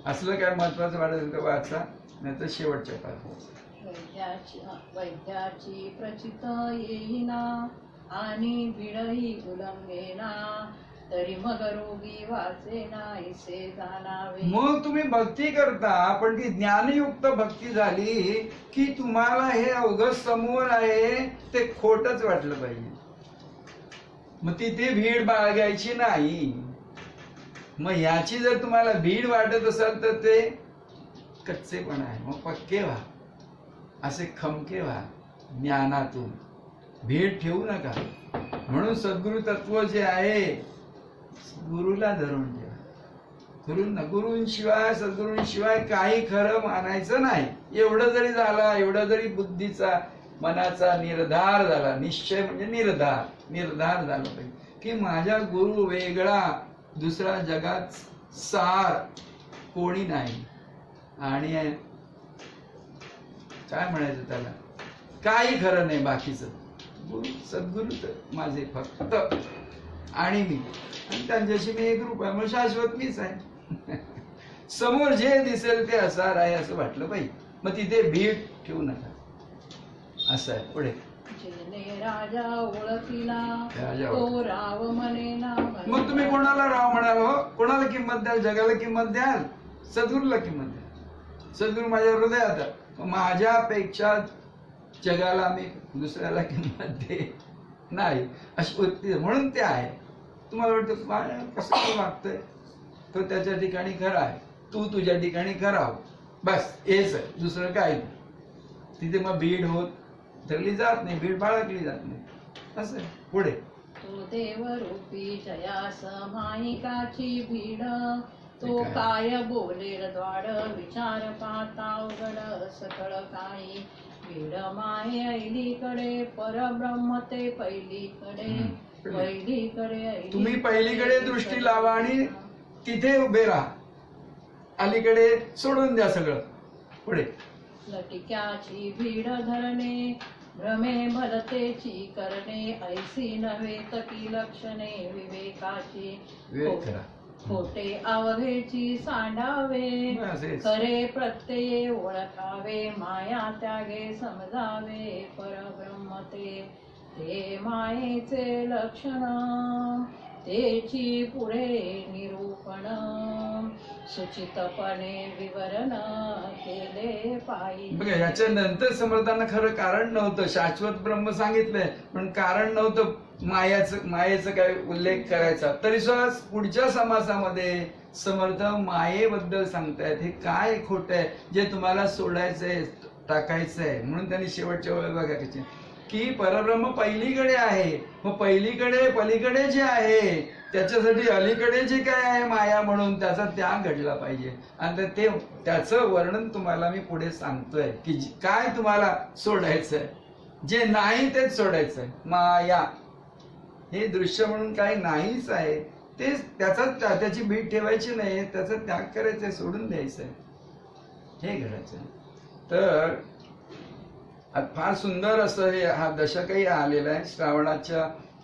असलं काय महत्वाचं वाटत तर वाचा, नाही तर शेवटच्या पाच. वैद्याची प्रचित येईना आणि बिडही उलंघेना, तरी मग रोगी वाचे नाहीसे जाणावे. मग तुम्ही भक्ती करता, पण ती ज्ञानयुक्त भक्ती झाली की तुम्हाला हे अवघड समोर आहे ते खोटच वाटलं पाहिजे. मग तिथे भीड बाळगायची नाही. मग ह्याची जर तुम्हाला भीड वाटत असेल तर ते कच्चेपण आहे. मग पक्के व्हा, असे खमके व्हा ज्ञानातून. भीड ठेवू नका. म्हणून सद्गुरु तत्व जे आहे गुरुला धरून ठेवा. गुरूंशिवाय सद्गुरूंशिवाय काही खरं मानायचं नाही. एवढं जरी झालं, एवढं जरी बुद्धीचा मनाचा निर्धार झाला, निश्चय म्हणजे निर्धार झाला पाहिजे की माझ्या गुरु वेगळा, दुसरा जगात सार कोणी नाही. आणि काय म्हणायचं त्याला, काही खरं नाही बाकीचं. गुरु सद्गुरु तर माझे फक्त आणि मी, आणि त्यांच्याशी मी एक रूप आहे. मग शाश्वत मीच आहे. समोर जे दिसेल ते असार आहे असं वाटलं पाहिजे. मग तिथे भीड ठेवू नका. असं आहे. पुढे राजा ओळखीला तो राव म्हणेना. मग तुम्ही कोणाला राव म्हणाल हो? कोणाला किंमत द्याल? जगाला किंमत द्याल, सद्गुरूला किंमत द्याल. सद्गुरू माझ्या हृदयात आहे. माझ्यापेक्षा जगाला मी दुसऱ्याला किंमत दे नाही अशी वृत्ती. म्हणून ते आहे. तुम्हाला वाटतं कसं वागतंय तो त्याच्या ठिकाणी खरा आहे, तू तुझ्या ठिकाणी खरा हो, बस हेच आहे, दुसरं काही नाही. तिथे मग भीड होत धरली जात नाही, भीड बाळगली जात नाही. असं आहे. पुढे तो देवरूपी जयास माईकाची भीड, तो काय बोलेल द्वाड विचार पाता उघड सकळ काही. भीड माये ऐलीकडे परब्रह्म ते पहिलीकडे, पहिलीकडे तुम्ही पहिलीकडे दृष्टी लावा आणि तिथे उभे राहा, अलीकडे सोडून द्या सगळं पुढे. लटिक्याची भीड धरणे भ्रमे भलतेची करणे ऐसी नव्हे तकी लक्षणे विवेकाची विवेक करा. खोटे अवघेची सांडावे असेच. खरे प्रत्यये ओळखावे माया त्यागे समजावे परब्रह्म ते मायेचे लक्षण तेची पुढे निरूपण सुचितपणे विवरण केले पाहिजे. बघा याच्या नंतर समर्थांना खरं कारण नव्हतं, शाश्वत ब्रह्म सांगितलंय पण कारण नव्हतं मायेचं काय उल्लेख करायचा. तरी सुद्धा पुढच्या समासामध्ये समर्थ मायेबद्दल सांगतायत. हे काय खोटं आहे जे तुम्हाला सोडायचंय, टाकायचंय. म्हणून त्यांनी शेवटच्या वेळेला बघा की परब्रह्म पहिलीकडे आहे, मग पहिलीकडे पलीकडे जे आहे त्याच्यासाठी अलीकडे जे काय आहे माया म्हणून त्याचा त्याग घडला पाहिजे. आणि ते त्याचं वर्णन तुम्हाला मी पुढे सांगतोय की काय तुम्हाला सोडायचंय, जे नाही तेच सोडायचंय. माया हे दृश्य म्हणून काही नाहीच आहे, ते त्याची भीड ठेवायची नाही, त्याचा त्याग करायचंय, सोडून द्यायचंय, हे घडायचंय. तर फार सुंदर असं हे हा दशकही आलेला आहे. श्रावणाच्या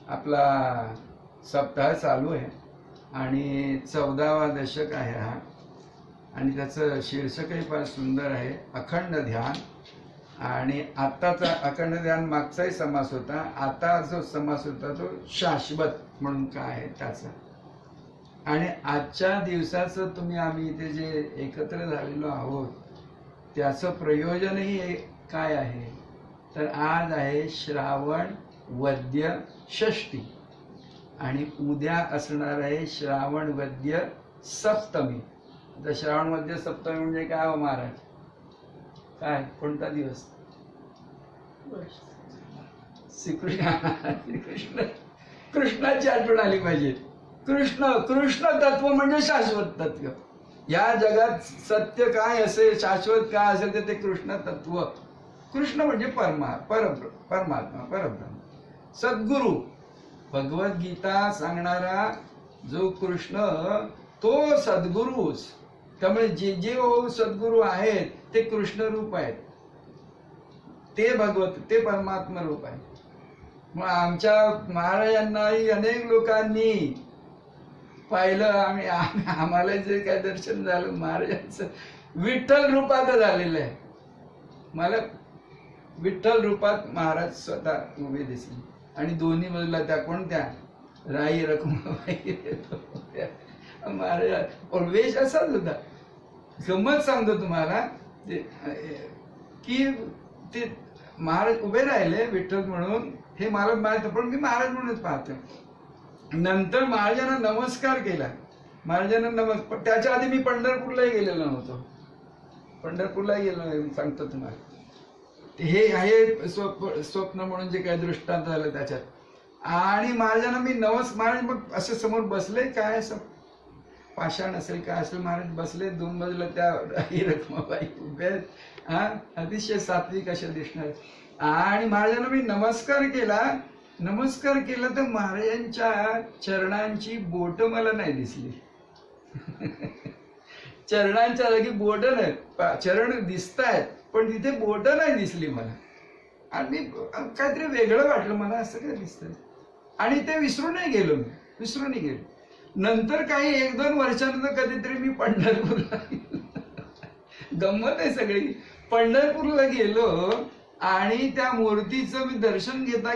आपला सप्ताह चालू आहे आणि 14वा दशक आहे हा. आणि त्याचं शीर्षकही फार सुंदर आहे, अखंड ध्यान. आणि आत्ताचा अखंड ध्यान मागचाही समास होता, आता जो समास होता तो शाश्वत म्हणून काय आहे त्याचा. आणि आजच्या दिवसाचं आम्ही इथे जे एकत्र झालेलो आहोत त्याचं प्रयोजनही काय आहे तर आज आहे श्रावण वद्य षष्ठी आणि उद्या असणार आहे श्रावण वद्य सप्तमी. तर श्रावण वद्य सप्तमी म्हणजे काय हो महाराज, काय कोणता दिवस? श्रीकृष्ण कृष्णाची आठवण आली पाहिजे. कृष्ण तत्व म्हणजे शाश्वत तत्व. या जगात सत्य काय असेल, शाश्वत काय असेल तर ते कृष्ण तत्व. कृष्ण म्हणजे परमात्मा परब्रह्म सद्गुरु. भगवद्गीता सांगणारा जो कृष्ण तो सद्गुरुच. त्यामुळे जे जे सद्गुरु आहेत ते कृष्ण रूप आहेत, ते भगवत ते परमात्मा रूप आहे. मग आमच्या महाराजांनाही अनेक लोकांनी पाहिलं. आम्हाला जे काय दर्शन झालं महाराजांचं विठ्ठल रूपात झालेलं आहे. मला विठ्ठल रूपात महाराज स्वतः उभे दिसले आणि दोन्ही बाजूला त्या कोणत्या राई रखुमाबाई महाराज वेश असाच होता. गंमत सांगतो तुम्हाला की ते महाराज उभे राहिले विठ्ठल म्हणून, हे मला माहित पण मी महाराज म्हणूनच पाहतो. नंतर महाराजांना नमस्कार केला. महाराजांना त्याच्या आधी मी पंढरपूरलाही गेलेलो नव्हतो. पंढरपूरला गेलो सांगतो तुम्हाला. हे आहे स्वप्न म्हणून जे काही दृष्टांत झालं त्याच्यात. आणि महाराजांना मी महाराज मग असे समोर बसले, काय असं पाषाण असेल काय असेल, महाराज बसले. दोन बाजूला त्या रखुमाबाई उभ्या आहेत. हा अतिशय सात्विक अशा दिसणार. आणि महाराजांना मी नमस्कार केला तर महाराजांच्या चरणांची बोट मला नाही दिसली. चरणांच्या जागी बोट नाही, चरण दिसतायत पण तिथे बोट नाही दिसली मला. आणि काहीतरी वेगळं वाटलं मला, असं काय दिसतंय. आणि ते विसरूनही गेलो. नंतर काही 1-2 वर्षानंतर कधीतरी मी पंढरपूरला गंमत आहे सगळी. पंढरपूरला गेलो आणि त्या मूर्तीचं मी दर्शन घेता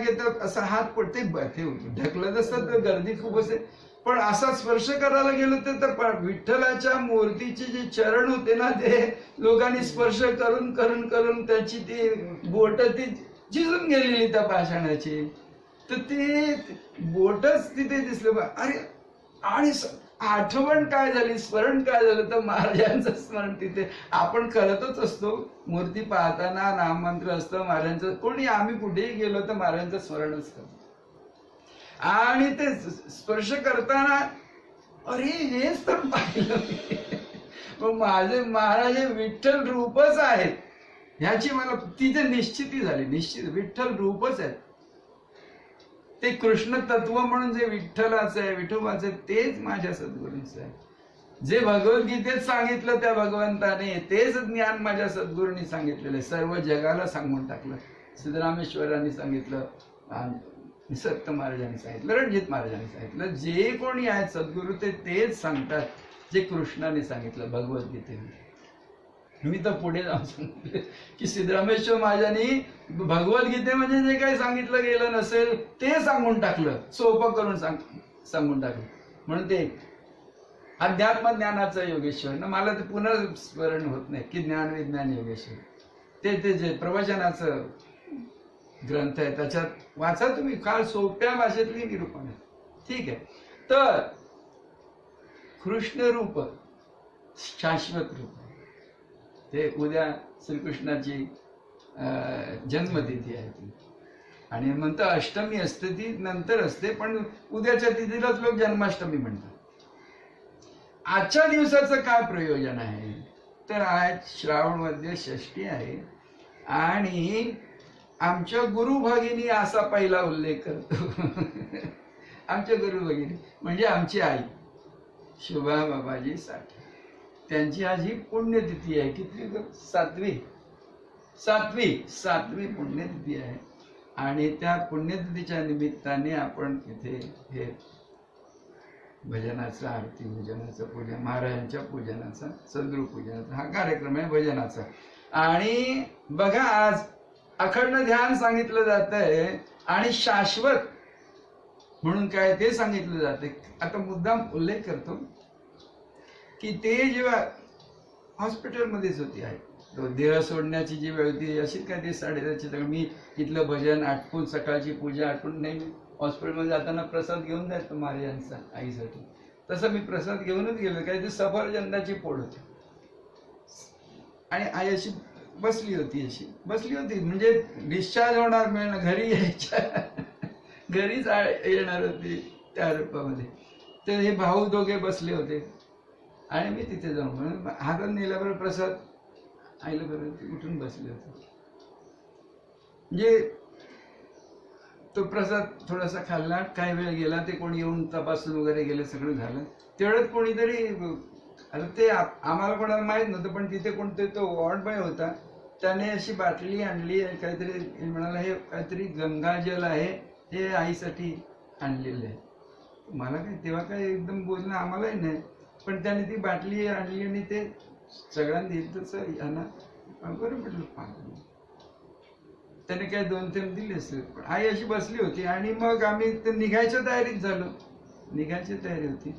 असं हात पडते ढकलत असतात, गर्दी खूप असते. पण असा स्पर्श करायला गेलो तर विठ्ठलाच्या मूर्तीचे जे चरण होते ना ते लोकांनी स्पर्श करून करून करून त्याची ती बोट ती झिजून गेलेली त्या पाषाणाची. तर ती बोटच तिथे दिसलं. अरे आणि आठवण काय झाली, स्मरण काय झालं तर महाराजांचं स्मरण तिथे आपण करतच असतो. मूर्ती पाहताना नाममंत्र असतं महाराजांचं. कोणी आम्ही कुठेही गेलो तर महाराजांचं स्मरणच करतो. आणि ते स्पर्श करताना अरे हेच तर पाहिलं. मग माझे महाराज हे विठ्ठल रूपच आहेत ह्याची मला तिथे निश्चिती झाली. निश्चित विठ्ठल रूपच आहेत ते कृष्ण तत्व म्हणून जे विठ्ठलाचं आहे, विठोबाचं आहे, तेच माझ्या सद्गुरूंचं आहे. जे भगवद्गीतेत सांगितलं त्या भगवंताने, तेच ज्ञान माझ्या सद्गुरूंनी सांगितलेलं आहे. सर्व जगाला सांगून टाकलं. सिद्धरामेश्वरांनी सांगितलं, निसत्त महाराजांनी सांगितलं, रणजित महाराजांनी सांगितलं. जे कोणी आहेत सद्गुरू ते तेच सांगतात जे कृष्णाने सांगितलं भगवद्गीतेने. मी तर पुढे जाऊन सांगितले की सिद्धरामेश्वर महाराजांनी भगवद्गीतेमध्ये जे काही सांगितलं गेलं नसेल ते सांगून टाकलं, सोपं करून सांगून टाकलं. म्हणून ते अध्यात्म ज्ञानाचा योगेश्वर ना, मला ते पुन्हा स्मरण होत नाही की ज्ञान विज्ञान योगेश्वर, ते जे प्रवचनाचं ग्रंथ आहे त्याच्यात वाचा तुम्ही, फार सोप्या भाषेतली निरूपण आहे. ठीक आहे. तर कृष्ण रूप शाश्वत रूप, ते उद्या श्रीकृष्णाची जन्मतिथी आहे ती, आणि म्हणतं अष्टमी असते ती नंतर असते, पण उद्याच्या तिथीलाच लोक जन्माष्टमी म्हणतात. आजच्या दिवसाचं काय प्रयोजन आहे तर आज श्रावण मध्ये षष्ठी आहे आणि आमच्या गुरु भगिनी असा पहिला उल्लेख करतो. आमच्या गुरु भगिनी म्हणजे आमची आई शुभा बाबाजी साठे, त्यांची आज ही पुण्यतिथी आहे. किती? सातवी पुण्यतिथी आहे. आणि त्या पुण्यतिथीच्या निमित्ताने आपण इथे हे भजनाचं, आरती भजनाचं, पूजन, महाराजांच्या पूजनाचा, सद्गुरु पूजनाचा हा कार्यक्रम आहे भजनाचा. आणि बघा आज अखंड ध्यान सांगितलं जात आहे आणि शाश्वत म्हणून काय ते सांगितलं जाते. आता मुद्दाम उल्लेख करतो की ते जेव्हा हॉस्पिटलमध्येच होती आहे, तो देह सोडण्याची जी वेळ होती अशी काय ते 10:30ची, तर मी इथलं भजन आटपून सकाळची पूजा आटपून नेहमी हॉस्पिटलमध्ये जाताना प्रसाद घेऊन जायचो महाराजांचा आईसाठी. तसं मी प्रसाद घेऊनच गेलो. काय ते सफरचंदाची पोड होती आणि आई अशी बसली होती म्हणजे डिस्चार्ज होणार, मिळणार, घरी घरीच येणार होती त्या रूपामध्ये. तर हे भाऊ दोघे बसले होते आणि मी तिथे जाऊन हातात नेल्याबरोबर प्रसाद आईला बरोबर उठून बसले होते. म्हणजे तो प्रसाद थोडासा खाल्ला, काही वेळ गेला, ते कोणी येऊन तपासून वगैरे गेले, सगळं झालं. तेवढ्यात कोणीतरी, आता ते आम्हाला कोणाला माहित नव्हतं, पण तिथे कोणतरी तो वॉर्ड बॉय होता, त्याने अशी बाटली आणली, काहीतरी म्हणाला हे काहीतरी गंगाजल आहे, हे आईसाठी आणलेलं आहे. मला काय तेव्हा काय एकदम बोलणं आम्हालाही नाही, पण त्याने ती बाटली आणली आणि ते सगळ्यांना दिली. तसं यांना बरं म्हटलं पाणी, त्याने काय 2-3 दिले असेल. पण आई अशी बसली होती आणि मग आम्ही ते निघायच्या तयारीत झालो. निघायची तयारी होती.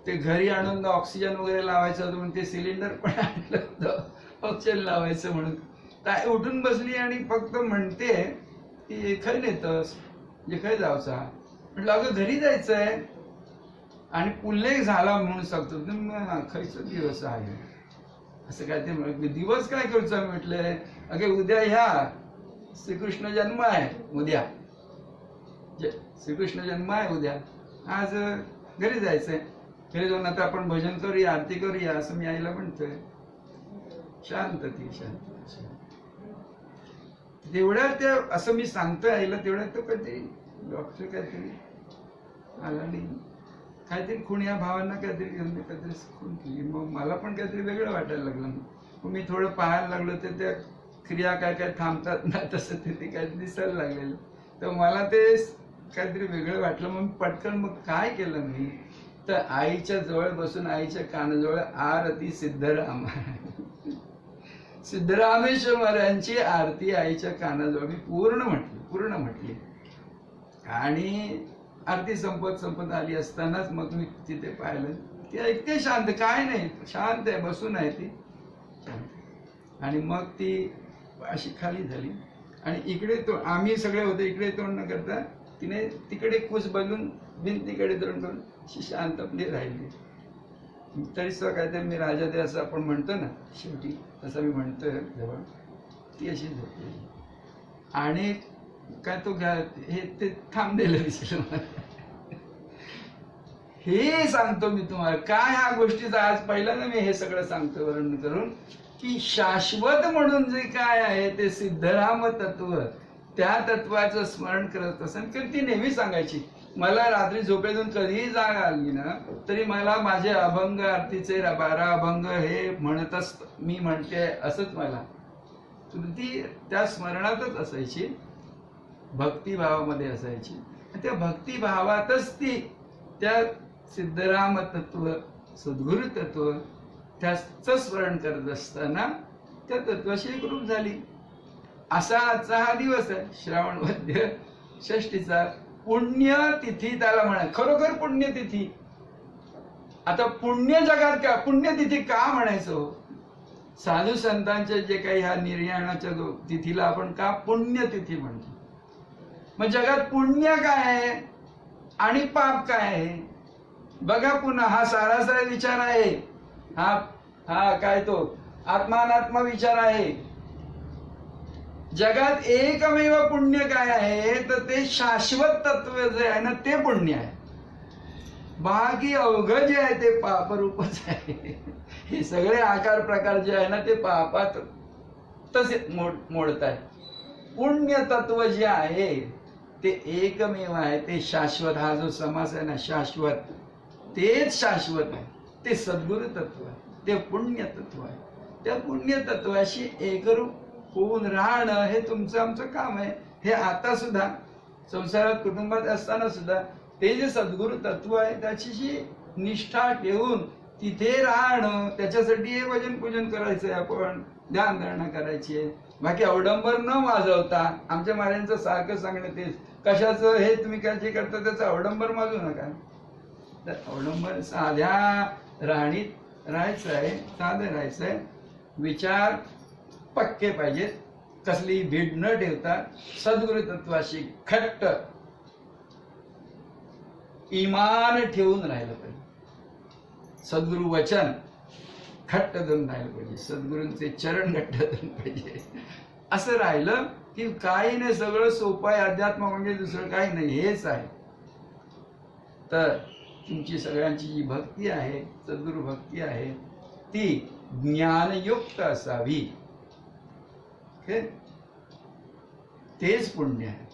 ते घरी आणून ऑक्सिजन वगैरे लावायचं होतं म्हणून ते सिलेंडर पण आणलं होतं ऑक्सिजन लावायचं म्हणून. ताई उठून बसली आणि फक्त म्हणते की खै नेतस म्हणजे खै जावचा. म्हटलं अगं घरी जायचंय आणि उल्लेख झाला म्हणून सांगतो. खैच दिवस आहे असं काय ते दिवस काय करूचा म्हटलंय. अगे उद्या ह्या श्रीकृष्ण जन्म आहे, उद्या श्रीकृष्ण जन्म आहे उद्या, आज घरी जायचंय. घरी जाऊन आता आपण भजन करूया, आरती करूया असं मी आईला म्हणतोय. शांत तेवढ्या त्या असं मी सांगतोय आईला, तेवढ्या तो काहीतरी डॉक्टर काहीतरी आला नाही, काहीतरी खूण या भावांना काहीतरी घेऊन काहीतरी खूण केली. मग मला पण काहीतरी वेगळं वाटायला लागलं. मग मी थोडं पाहायला लागलो तर त्या क्रिया काय काय थांबतात ना, तसं ते काय दिसायला लागलेलं. तर मला ते काहीतरी वेगळं वाटलं. मग पटकन मग काय केलं मी तर आईच्या जवळ बसून आईच्या कानाजवळ आरती सिद्धरामेश्वर महाराजांची आरती आईच्या कानाजवळ मी पूर्ण म्हटली. आणि आरती संपत आली असतानाच मग मी तिथे पाहिलं ती ऐकते शांत, काय नाही, शांत आहे, बसून आहे ती शांत. आणि मग ती अशी खाली झाली आणि इकडे तो आम्ही सगळे होते, इकडे तोंड न करता तिने तिकडे कुस बघून भिंतीकडे तोंड करून अशी शांतपणे राहिली. तरी सुद्धा काहीतरी मी राजा दे असं आपण म्हणतो ना शेवटी, तसं मी म्हणतोय जवळ. ती अशी झोपली आणि काय तो हे ते थांबलेलं दिसलं मला. हे सांगतो मी तुम्हाला काय ह्या गोष्टीचा आज पहिल्यांदा मी हे सगळं सांगतो वर्णन करून की शाश्वत म्हणून जे काय आहे ते सिद्धराम तत्व त्या तत्वाचं स्मरण करत असेल तर ती नेहमी सांगायची. मला रात्री झोपेतून कधीही जाग आली ना तरी मला माझे अभंग आरतीचे 12 अभंग हे म्हणतच मी म्हणते असंच मला. ती त्या स्मरणातच असायची, भक्तिभावामध्ये असायची. त्या भक्तिभावातच ती त्या सिद्धराम तत्व, सद्गुरु तत्व त्याचं स्मरण करत असताना त्या तत्वाशी एकरूप झाली. असा आजचा हा दिवस आहे, श्रावण वद्य षष्टीचा पुण्यतिथी त्याला म्हणा. खरोखर पुण्यतिथी. आता पुण्य जगात का पुण्यतिथी का म्हणायचो? साधू संतांच्या जे काही ह्या निर्याणाच्या तिथीला आपण का पुण्यतिथी म्हणतो? मग जगात पुण्य काय आहे आणि पाप काय आहे? बघा पुन्हा हा सारासार विचार आहे. हा काय तो आत्मानात्मा विचार आहे. जगात एकमेव पुण्य काय आहे तर ते शाश्वत तत्व जे आहे ना ते पुण्य आहे. बाकी अवघड जे आहे ते पापरूपच आहे. हे सगळे आकार प्रकार जे आहे ना ते पापात तसे मोडत आहे. पुण्य तत्व जे आहे ते एकमेव आहे, ते शाश्वत. हा जो समास आहे ना शाश्वत, तेच शाश्वत आहे. ते सद्गुरु तत्व आहे, ते पुण्य तत्व आहे. त्या पुण्य तत्वाशी एकरूप होऊन राहणं हे तुमचं आमचं काम आहे. हे आता सुद्धा संसारात कुटुंबात असताना सुद्धा ते जे सद्गुरु तत्व आहे त्याची निष्ठा ठेवून तिथे राहणं, त्याच्यासाठी हे भजन पूजन करायचंय, आपण ध्यानधारणा करायची आहे. बाकी अवडंबर न वाजवता आमच्या महाराजांचं सारखं सांगणं तेच, कशाचं हे तुम्ही काय जे करता त्याचं अवडंबर वाजवू नका. तर अवडंबर साध्या राहणीत राहायचं आहे, साधं राहायचं आहे. विचार पक्के पाहिजेत, कसली भीड न ठेवता सद्गुरु तत्वाशी खट्ट इमान ठेवून राहिलं पाहिजे. सद्गुरु वचन घट्ट धरून राहिलं पाहिजे, सद्गुरूंचे चरण घट्ट धरून पाहिजे. असं राहिलं की काही नाही, सगळं सोपं आहे. अध्यात्म म्हणजे दुसरं काही नाही, हेच आहे. तर तुमची सगळ्यांची जी भक्ती आहे, सद्गुरु भक्ती आहे, ती ज्ञानयुक्त असावी. तेच पुण्य आहे.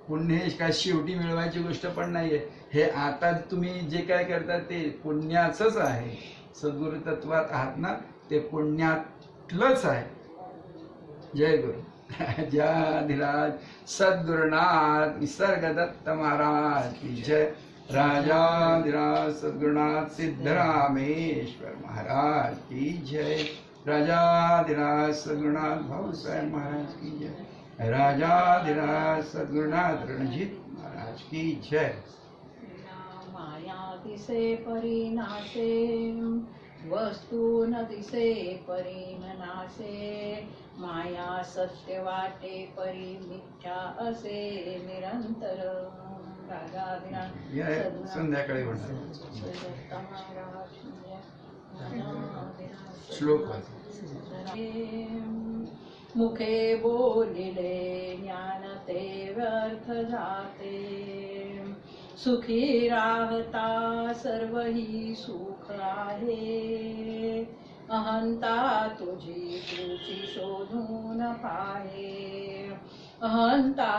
पुण्य हे काय शेवटी मिळवायची गोष्ट पण नाहीये. हे आता तुम्ही जे काय करता ते पुण्याचंच आहे. सद्गुरु तत्वात आहात ना, ते पुण्यातलंच आहे. जय गुरु. राजाधिराज सद्गुरुनाथ निसर्गदत्त महाराज की जय. राजाधिराज सद्गुरुनाथ सिद्धरामेश्वर महाराज की जय. राजाधिराज सद्गुरुनाथ भाऊसाहेब महाराज की जय. राजाधिराज सद्गुरुनाथ रणजीत महाराज की जय. माया दिसे परिनाशे, वस्तू न दिसे परी न नासे. माया सत्य वाटे परी मिथ्या असे निरंतर. राजाधिराज संध्याकाळी श्लोक मुखे बोलिले ज्ञान ते व्यर्थ जाते. सुखी राहता सर्व ही सुख आहे. अहंता तुझी तुझी शोधून पाहे. अहंता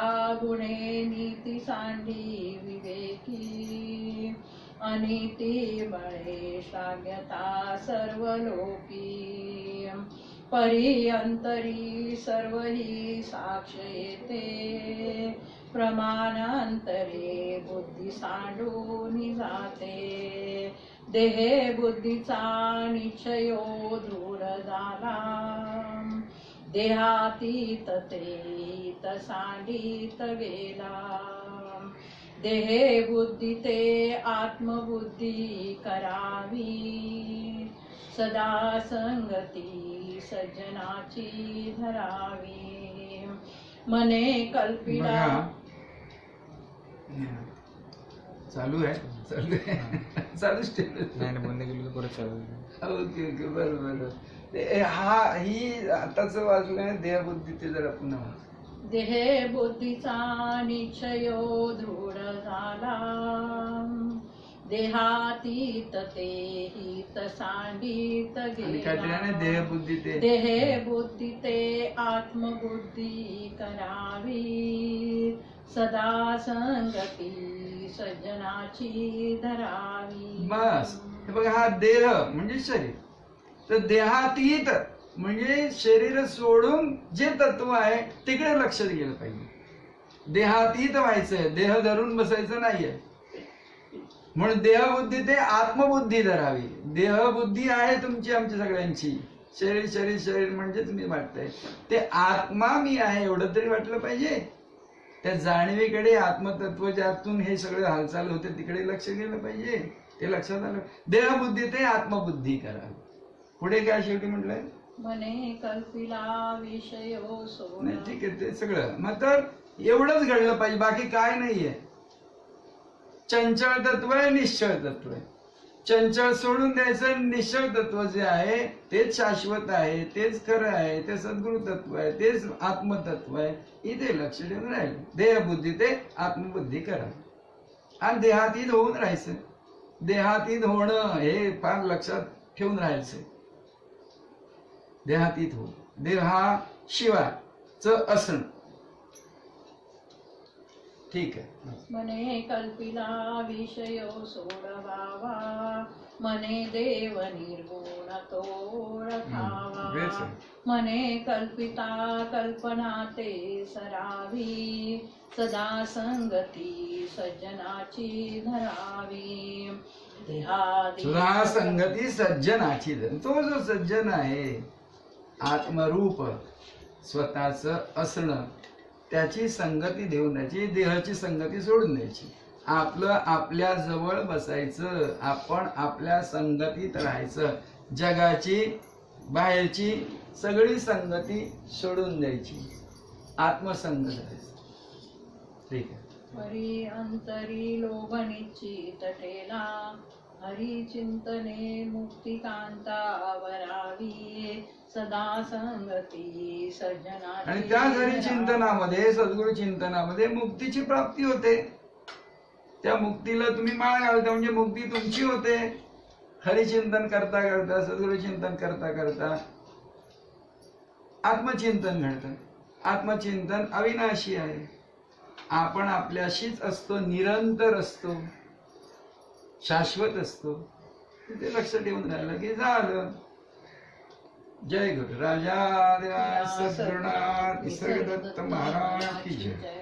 गुणे नीती सांडी विवेकी. अनिती बळे श्लाघ्यता सर्व लोकी. परी अंतरी सर्व ही साक्ष येते. प्रमाणांतरे बुद्धी सांडून जाते. देहे बुद्धीचा निश्चयो दृढ झाला. देहातीत ते सांडित गेला. देहे बुद्धी ते आत्मबुद्धी करावी. सदा संगती सज्जनाची धरावी. मने कल्पिला. चालू आहे चालूच ओके ओके बरोबर. ही आताच वाचलं देहबुद्धी ते जरा पुन्हा. देहे बुद्धीचा निश्चयो दृढ झाला. देहातीत तेही सांडित आणि काय गेला देह बुद्धी ते देहे बुद्धी ते आत्मबुद्धी करावी सदा संगती सज्जनाची धरावी. बस हे बघा, हा देह म्हणजे शरीर, तर देहातीत म्हणजे शरीर सोडून जे तत्व आहे तिकडे लक्ष गेलं पाहिजे. देहातीत व्हायचंय, देह धरून बसायचं नाहीये. म्हणून देहबुद्धी ते आत्मबुद्धी धरावी. देहबुद्धी आहे तुमची, आमची सगळ्यांची. शरीर शरीर शरीर म्हणजेच मी वाटतंय, ते आत्मा मी आहे एवढं तरी वाटलं पाहिजे. त्या जाणीवेकडे, आत्मतत्व ज्यातून हे सगळं हालचाल होते तिकडे लक्ष गेलं पाहिजे. ते लक्षात आलं. देहबुद्धी ते आत्मबुद्धी करा. पुढे काय शेवटी म्हटलंय, मने कल्पिला विषयो सोड. नाही ठीक आहे, ते सगळं मग तर एवढंच घडलं पाहिजे, बाकी काय नाहीये. चंचल तत्व आहे, निश्चळ तत्व आहे. चंचल सोडून द्यायचं, निश्चळ तत्व जे आहे तेच शाश्वत आहे, तेच खरं आहे, ते सद्गुरु तत्व आहे, तेच आत्मतत्व आहे. इथे लक्ष देऊन राहिलं. देहबुद्धी ते आत्मबुद्धी करा आणि देहातीत होऊन राहायचं. देहातीत होणं हे फार लक्षात ठेवून राहायचं. देहातीत हो, देहाशिवायच असणं. ठीक आहे. मने कल्पिला विषयो सोडवावा मने देव निर्गुण तो ओळखावा. मने कल्पिता कल्पना ते सरावी सदा संगती सज्जनाची धरावी. सुधा संगती सज्जनाची धरावी. तो जो सज्जन आहे, आत्मरूप स्वतःच असणं, त्याची संगती देऊन द्यायची. देहाची संगती सोडून द्यायची. आपलं आपल्या जवळ बसायचं, आपण आपल्या संगतीत राहायचं. जगाची बाहेरची सगळी संगती सोडून द्यायची, आत्मसंग करायचं. ठीक आहे. हरी अंतरी लोभ निश्चित ठेला हरी चिंतने मुक्तिकांता वरावी सदा संगती सज्जनाची. आणि त्या हरी चिंतनामध्ये, सद्गुरु चिंतनामध्ये मुक्तीची प्राप्ती होते. त्या मुक्तीला तुम्ही माळ घालता म्हणजे मुक्ती तुमची होते. हरिचिंतन करता करता, सद्गुरु चिंतन करता करता आत्मचिंतन घडतं. आत्मचिंतन अविनाशी आहे. आपण आपल्याशीच असतो, निरंतर असतो, शाश्वत असतो. तिथे लक्ष ठेवून राहिलं की झालं. जय गुरु राजा सद्गुरुनाथ निसर्गदत्त महाराज की जय.